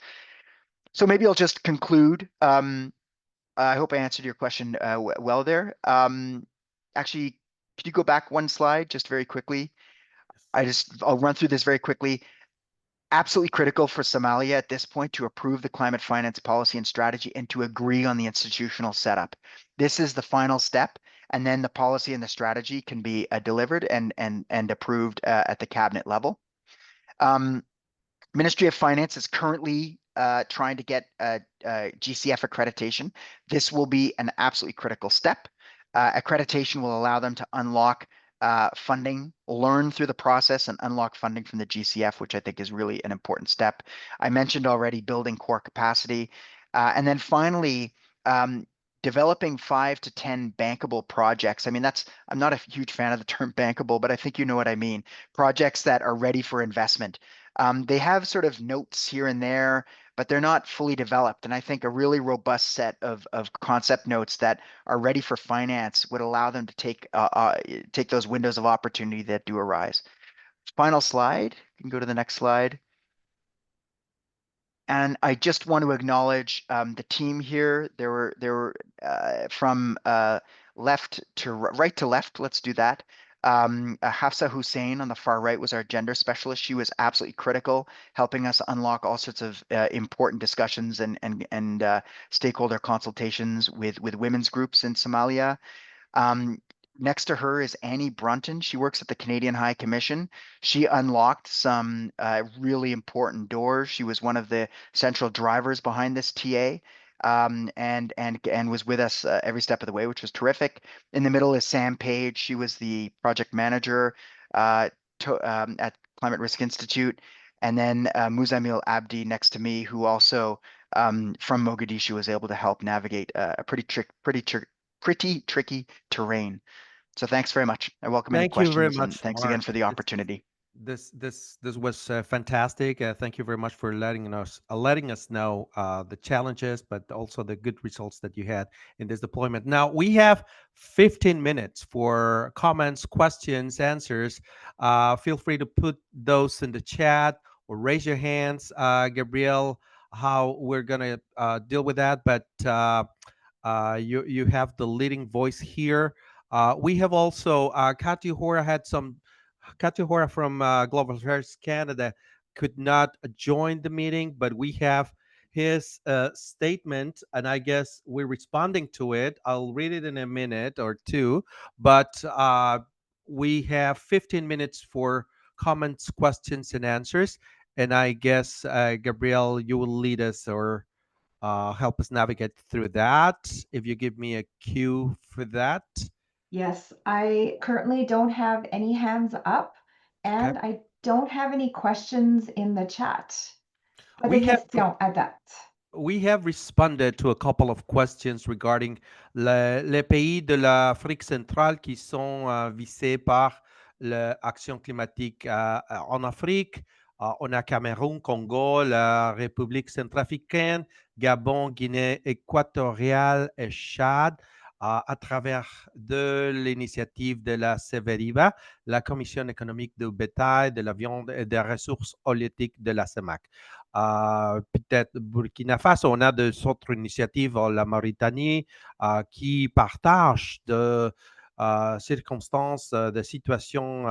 So maybe I'll just conclude. I hope I answered your question well there. Actually, could you go back one slide just very quickly? I'll run through this very quickly. Absolutely critical for Somalia at this point to approve the climate finance policy and strategy and to agree on the institutional setup. This is the final step, and then the policy and the strategy can be delivered and approved at the cabinet level. Ministry of Finance is currently trying to get GCF accreditation. This will be an absolutely critical step. Accreditation will allow them to unlock funding, learn through the process, and unlock funding from the GCF, which I think is really an important step. I mentioned already building core capacity. And then finally, developing 5 to 10 bankable projects. I mean, I'm not a huge fan of the term bankable, but I think you know what I mean. Projects that are ready for investment. They have sort of notes here and there, but they're not fully developed. And I think a really robust set of concept notes that are ready for finance would allow them to take those windows of opportunity that do arise. Final slide. You can go to the next slide. And I just want to acknowledge the team here. There were from left to right to left. Let's do that. Hafsa Hussein on the far right was our gender specialist. She was absolutely critical, helping us unlock all sorts of important discussions and stakeholder consultations with women's groups in Somalia. Next to her is Annie Brunton. She works at the Canadian High Commission. She unlocked some really important doors. She was one of the central drivers behind this TA. And was with us every step of the way, which was terrific. In the middle is Sam Page. She was the project manager at Climate Risk Institute. And then Muzamil Abdi next to me, who also from Mogadishu was able to help navigate a pretty tricky terrain. So thanks very much. I welcome any questions. Thank you very much, and thanks Mark. again for the opportunity. This was fantastic. Thank you very much for letting us know the challenges, but also the good results that you had in this deployment. Now we have 15 minutes for comments, questions, answers. Feel free to put those in the chat or raise your hands, Gabrielle. How we're gonna deal with that, but you have the leading voice here. We have also Katya Hora from Global Affairs Canada could not join the meeting, but we have his statement, and I guess we're responding to it. I'll read it in a minute or two, but we have 15 minutes for comments, questions, and answers. And I guess, Gabrielle, you will lead us or help us navigate through that. If you give me a cue for that. Yes, I currently don't have any hands up, Okay. and I don't have any questions in the chat. Pas de We have questions à date. we have responded to a couple of questions regarding les pays de l'Afrique centrale qui sont visés par l'action climatique en Afrique. On a Cameroun, Congo, la République centrafricaine, Gabon, Guinée équatoriale et Tchad. À travers de l'initiative de la CEVERIVA, la Commission économique du bétail, de la viande et des ressources halieutiques de la CEMAC. Peut-être Burkina Faso, on a d'autres initiatives, la Mauritanie, qui partagent de circonstances, de situations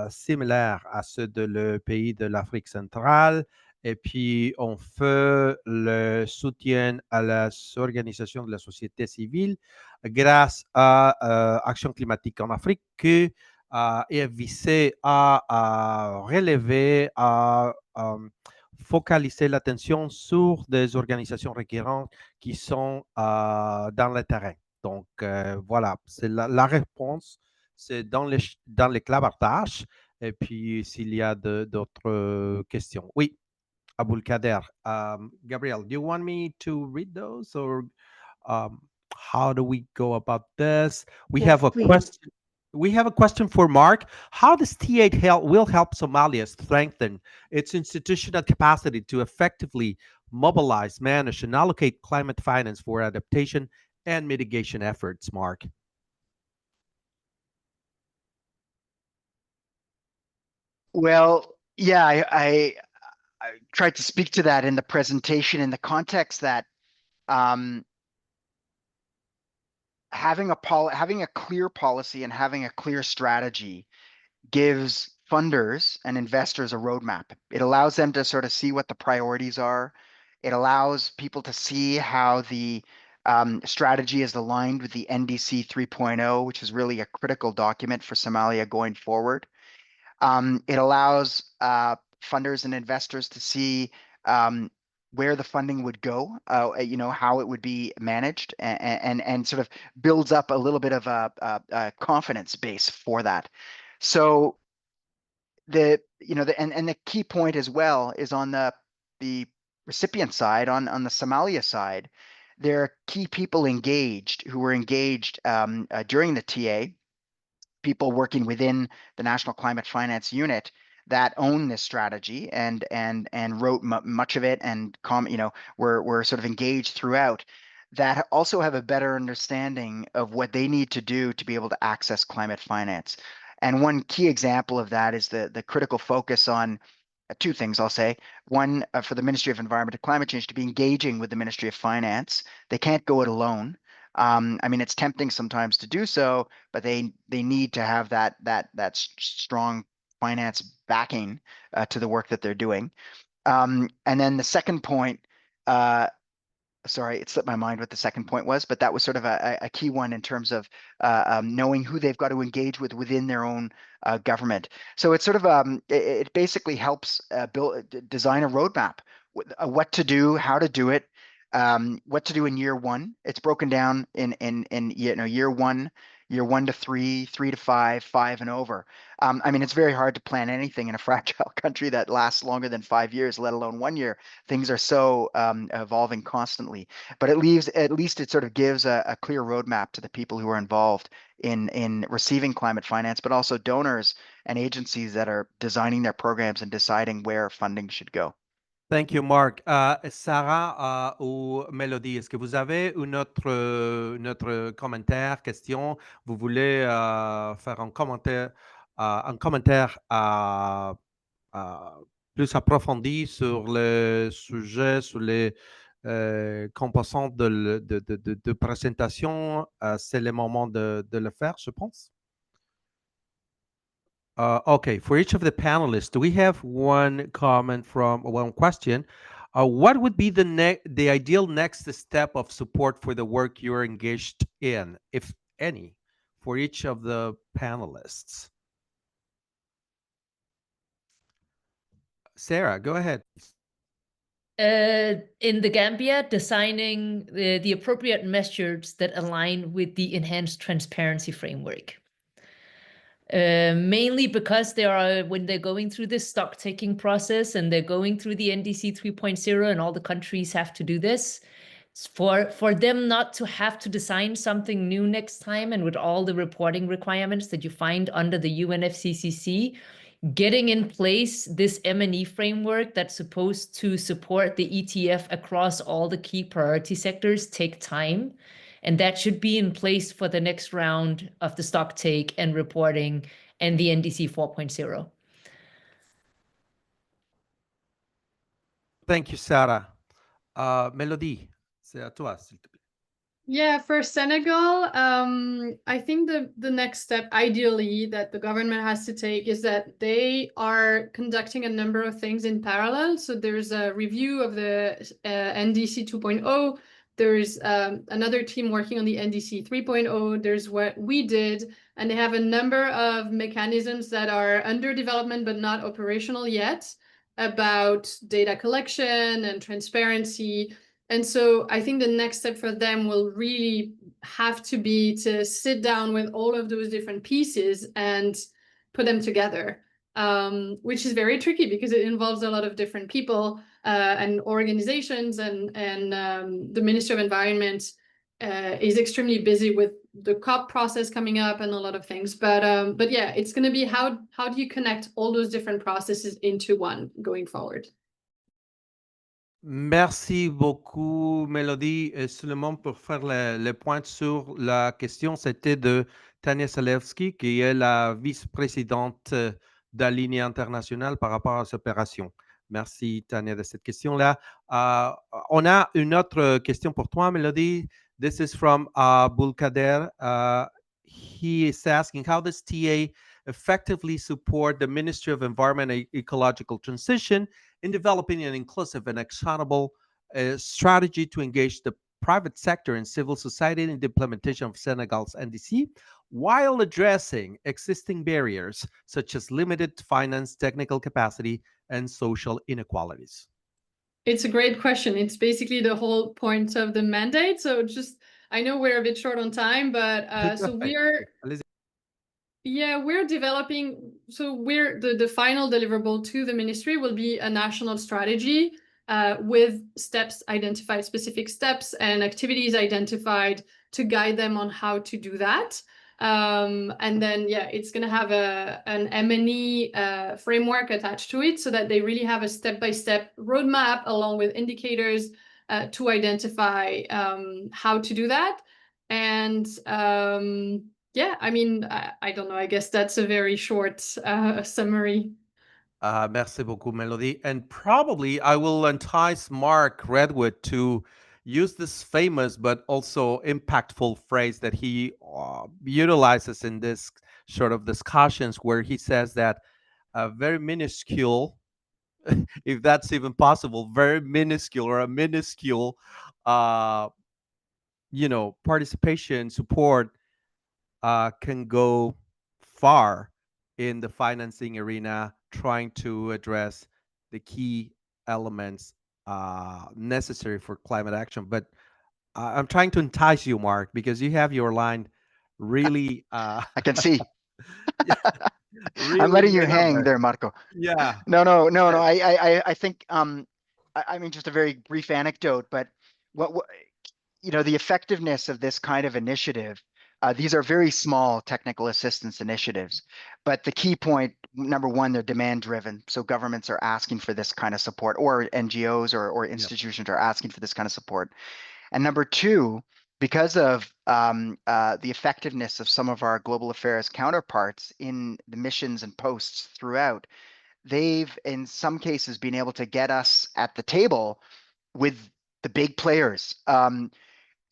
similaires à ceux de le pays de l'Afrique centrale. Et puis, on fait le soutien à les organisations de la société civile grâce à Action climatique en Afrique qui est visé à relever, à focaliser l'attention sur des organisations requérantes qui sont dans le terrain. Donc, voilà, c'est la réponse, c'est dans les clavardages. Et puis, s'il y a d'autres questions. Oui, Abul Kader. Gabriel, do you want me to read those or um, how do we go about this? We Yes, have a please. question. We have a question for Mark. How does T8 will help Somalia strengthen its institutional capacity to effectively mobilize, manage, and allocate climate finance for adaptation and mitigation efforts, Mark? Well, yeah, I tried to speak to that in the presentation in the context that um, having a clear policy and having a clear strategy gives funders and investors a roadmap. It allows them to sort of see what the priorities are. It allows people to see how the strategy is aligned with the NDC 3.0, which is really a critical document for Somalia going forward. It allows funders and investors to see where the funding would go, how it would be managed, and sort of builds up a little bit of a confidence base for that. So the key point as well is on the recipient side, on the Somalia side, there are key people engaged who were engaged during the TA, people working within the National Climate Finance Unit that own this strategy and wrote much of it and were sort of engaged throughout, that also have a better understanding of what they need to do to be able to access climate finance. And one key example of that is the critical focus on two things, I'll say. One, for the Ministry of Environment and Climate Change to be engaging with the Ministry of Finance. They can't go it alone. I mean, it's tempting sometimes to do so, but they need to have that strong finance backing to the work that they're doing. And then the second point, sorry, it slipped my mind what the second point was, but that was sort of a key one in terms of knowing who they've got to engage with within their own government. So it's sort of it basically helps design a roadmap, what to do, how to do it, what to do in year one. It's broken down in year one to three, 3 to 5, 5 and over. I mean, it's very hard to plan anything in a fragile country that lasts longer than 5 years, let alone 1 year. Things are so evolving constantly. But at least it sort of gives a clear roadmap to the people who are involved in receiving climate finance, but also donors and agencies that are designing their programs and deciding where funding should go. Thank you, Mark. Sarah ou Mélody, est-ce que vous avez notre commentaire, question? Vous voulez faire un commentaire plus approfondi sur le sujet, sur les composantes de présentation? C'est le moment de le faire, je pense. Okay, for each of the panelists, do we have one question? What would be the ideal next step of support for the work you're engaged in, if any, for each of the panelists? Sarah, go ahead. In the Gambia, designing the appropriate measures that align with the enhanced transparency framework. Mainly because when they're going through this stock taking process and they're going through the NDC 3.0 and all the countries have to do this, for them not to have to design something new next time and with all the reporting requirements that you find under the UNFCCC, getting in place this M&E framework that's supposed to support the ETF across all the key priority sectors take time. And that should be in place for the next round of the stock take and reporting and the NDC 4.0. Thank you, Sarah. Mélody, c'est à toi, s'il te plaît. Yeah, for Senegal, I think the next step, ideally, that the government has to take is that they are conducting a number of things in parallel. So there's a review of the NDC 2.0. There's another team working on the NDC 3.0. There's what we did, and they have a number of mechanisms that are under development but not operational yet about data collection and transparency. And so I think the next step for them will really have to be to sit down with all of those different pieces and put them together, which is very tricky because it involves a lot of different people and organizations, and the Ministry of Environment is extremely busy with the COP process coming up and a lot of things. But yeah, it's going to be how do you connect all those different processes into one going forward? Merci beaucoup, Mélody. Seulement pour faire le point sur la question, c'était de Tania Salewski, qui est la vice-présidente d'Alinea International par rapport à cette opération. Merci, Tania, de cette question-là. On a une autre question pour toi, Mélody. This is from Bulkader. He is asking, how does TA effectively support the Ministry of Environment and Ecological Transition in developing an inclusive and accountable strategy to engage the private sector and civil society in the implementation of Senegal's NDC, while addressing existing barriers such as limited finance, technical capacity, and social inequalities? It's a great question. It's basically the whole point of the mandate. So I know we're a bit short on time, but so we're developing, so the final deliverable to the ministry will be a national strategy with steps identified, specific steps and activities identified to guide them on how to do that. And then, it's going to have an M&E framework attached to it so that they really have a step-by-step roadmap along with indicators to identify how to do that. And I mean, I don't know. I guess that's a very short summary. Merci beaucoup, Mélody. And probably I will entice Mark Redwood to use this famous but also impactful phrase that he utilizes in this sort of discussions, where he says that a very minuscule, if that's even possible, very minuscule or a minuscule, participation support can go far in the financing arena, trying to address the key elements necessary for climate action. But I'm trying to entice you, Mark, because you have your line really. I can see. Really, I'm letting you hang there, Marco. Yeah. No. I think I mean, just a very brief anecdote, but what the effectiveness of this kind of initiative. These are very small technical assistance initiatives, but the key point, number one, they're demand driven. So governments are asking for this kind of support, or NGOs or institutions are asking for this kind of support. And number two, because of the effectiveness of some of our global affairs counterparts in the missions and posts throughout, they've in some cases been able to get us at the table with the big players.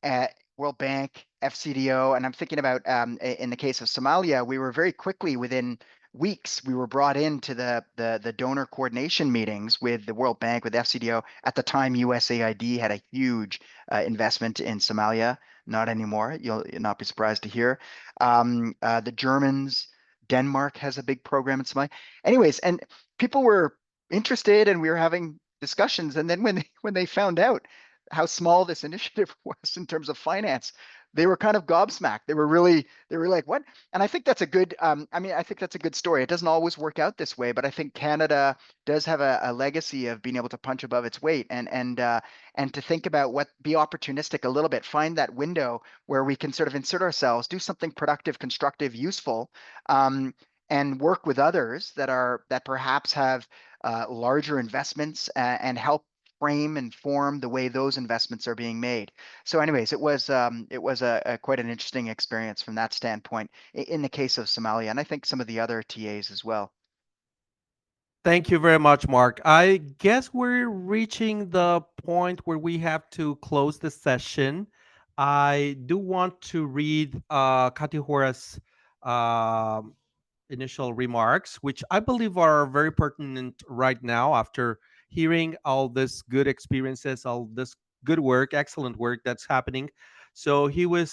At World Bank, FCDO, and I'm thinking about in the case of Somalia, we were very quickly, within weeks, we were brought into the donor coordination meetings with the World Bank, with FCDO. At the time, USAID had a huge investment in Somalia. Not anymore. You'll not be surprised to hear. The Germans, Denmark has a big program in Somalia. Anyways, and people were interested and we were having discussions. And then when they found out how small this initiative was in terms of finance, they were kind of gobsmacked. They were like, what? And I think that's a good, I think that's a good story. It doesn't always work out this way, but I think Canada does have a legacy of being able to punch above its weight and to think about be opportunistic a little bit, find that window where we can sort of insert ourselves, do something productive, constructive, useful, and work with others that perhaps have larger investments and help frame and form the way those investments are being made. So anyways, it was a quite an interesting experience from that standpoint in the case of Somalia, and I think some of the other TAs as well. Thank you very much, Mark. I guess we're reaching the point where we have to close the session. I do want to read Kati Hora's initial remarks, which I believe are very pertinent right now after hearing all this good experiences, all this good work, excellent work that's happening. So he would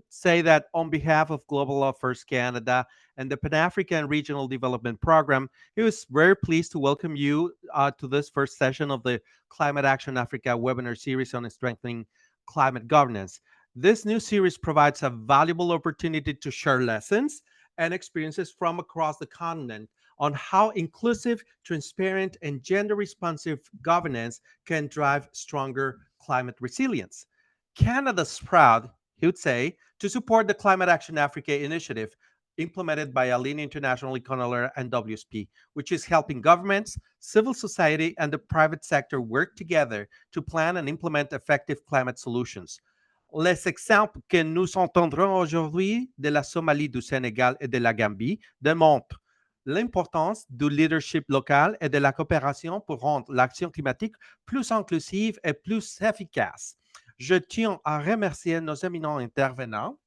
say that on behalf of Global Affairs Canada and the Pan-African Regional Development Program, he was very pleased to welcome you to this first session of the Climate Action Africa webinar series on strengthening climate governance. This new series provides a valuable opportunity to share lessons and experiences from across the continent on how inclusive, transparent, and gender responsive governance can drive stronger climate resilience. Canada's proud, he would say, to support the Climate Action Africa initiative implemented by Alinea International, Econoler, and WSP, which is helping governments, civil society, and the private sector work together to plan and implement effective climate solutions. Les exemples que nous entendrons aujourd'hui de la Somalie, du Sénégal et de la Gambie démontrent l'importance du leadership local et de la coopération pour rendre l'action climatique plus inclusive et plus efficace. Je tiens à remercier nos éminents intervenants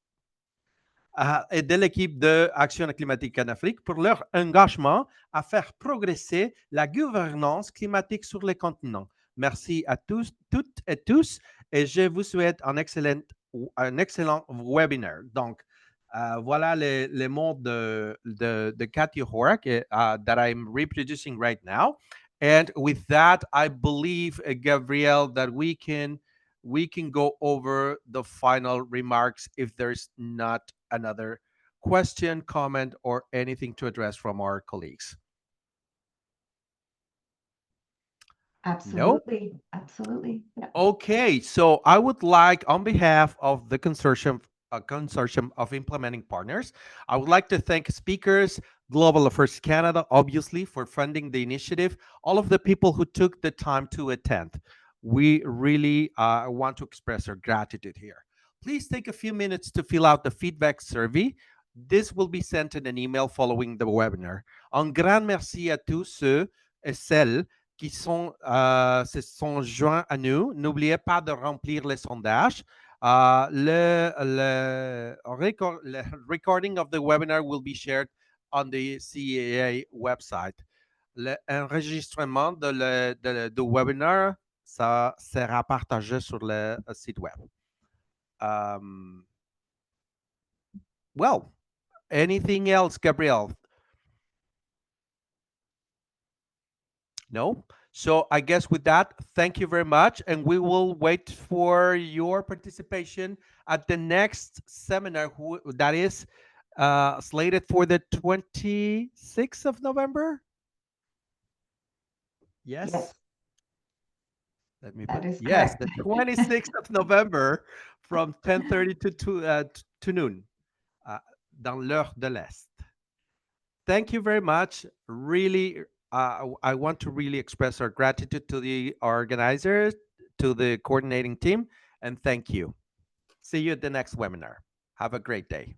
et de l'équipe de Action climatique en Afrique pour leur engagement à faire progresser la gouvernance climatique sur le continent. Merci à tous, toutes et tous, et je vous souhaite un excellent webinaire. Donc, voilà les mots de Cathy Hora that I'm reproducing right now. And with that, I believe, Gabrielle, that we can go over the final remarks if there's not another question, comment, or anything to address from our colleagues. Absolutely. No? Absolutely. Yeah. Okay, so I would like, on behalf of the consortium of implementing partners, I would like to thank speakers, Global Affairs Canada, obviously, for funding the initiative, all of the people who took the time to attend. We really want to express our gratitude here. Please take a few minutes to fill out the feedback survey. This will be sent in an email following the webinar. Un grand merci à tous ceux et celles qui se sont joints à nous. N'oubliez pas de remplir les sondages. Le recording of the webinar will be shared on the CAA website. L'enregistrement du webinar, ça sera partagé sur le site web. Well, anything else, Gabrielle? No? So I guess with that, thank you very much. And we will wait for your participation at the next seminar that is slated for the 26th of November. Yes. Yes. Let me That put is yes, correct. the 26th of November from 10:30 to noon, dans l'heure de l'Est. Thank you very much. Really, I want to really express our gratitude to the organizers, to the coordinating team, and thank you. See you at the next webinar. Have a great day.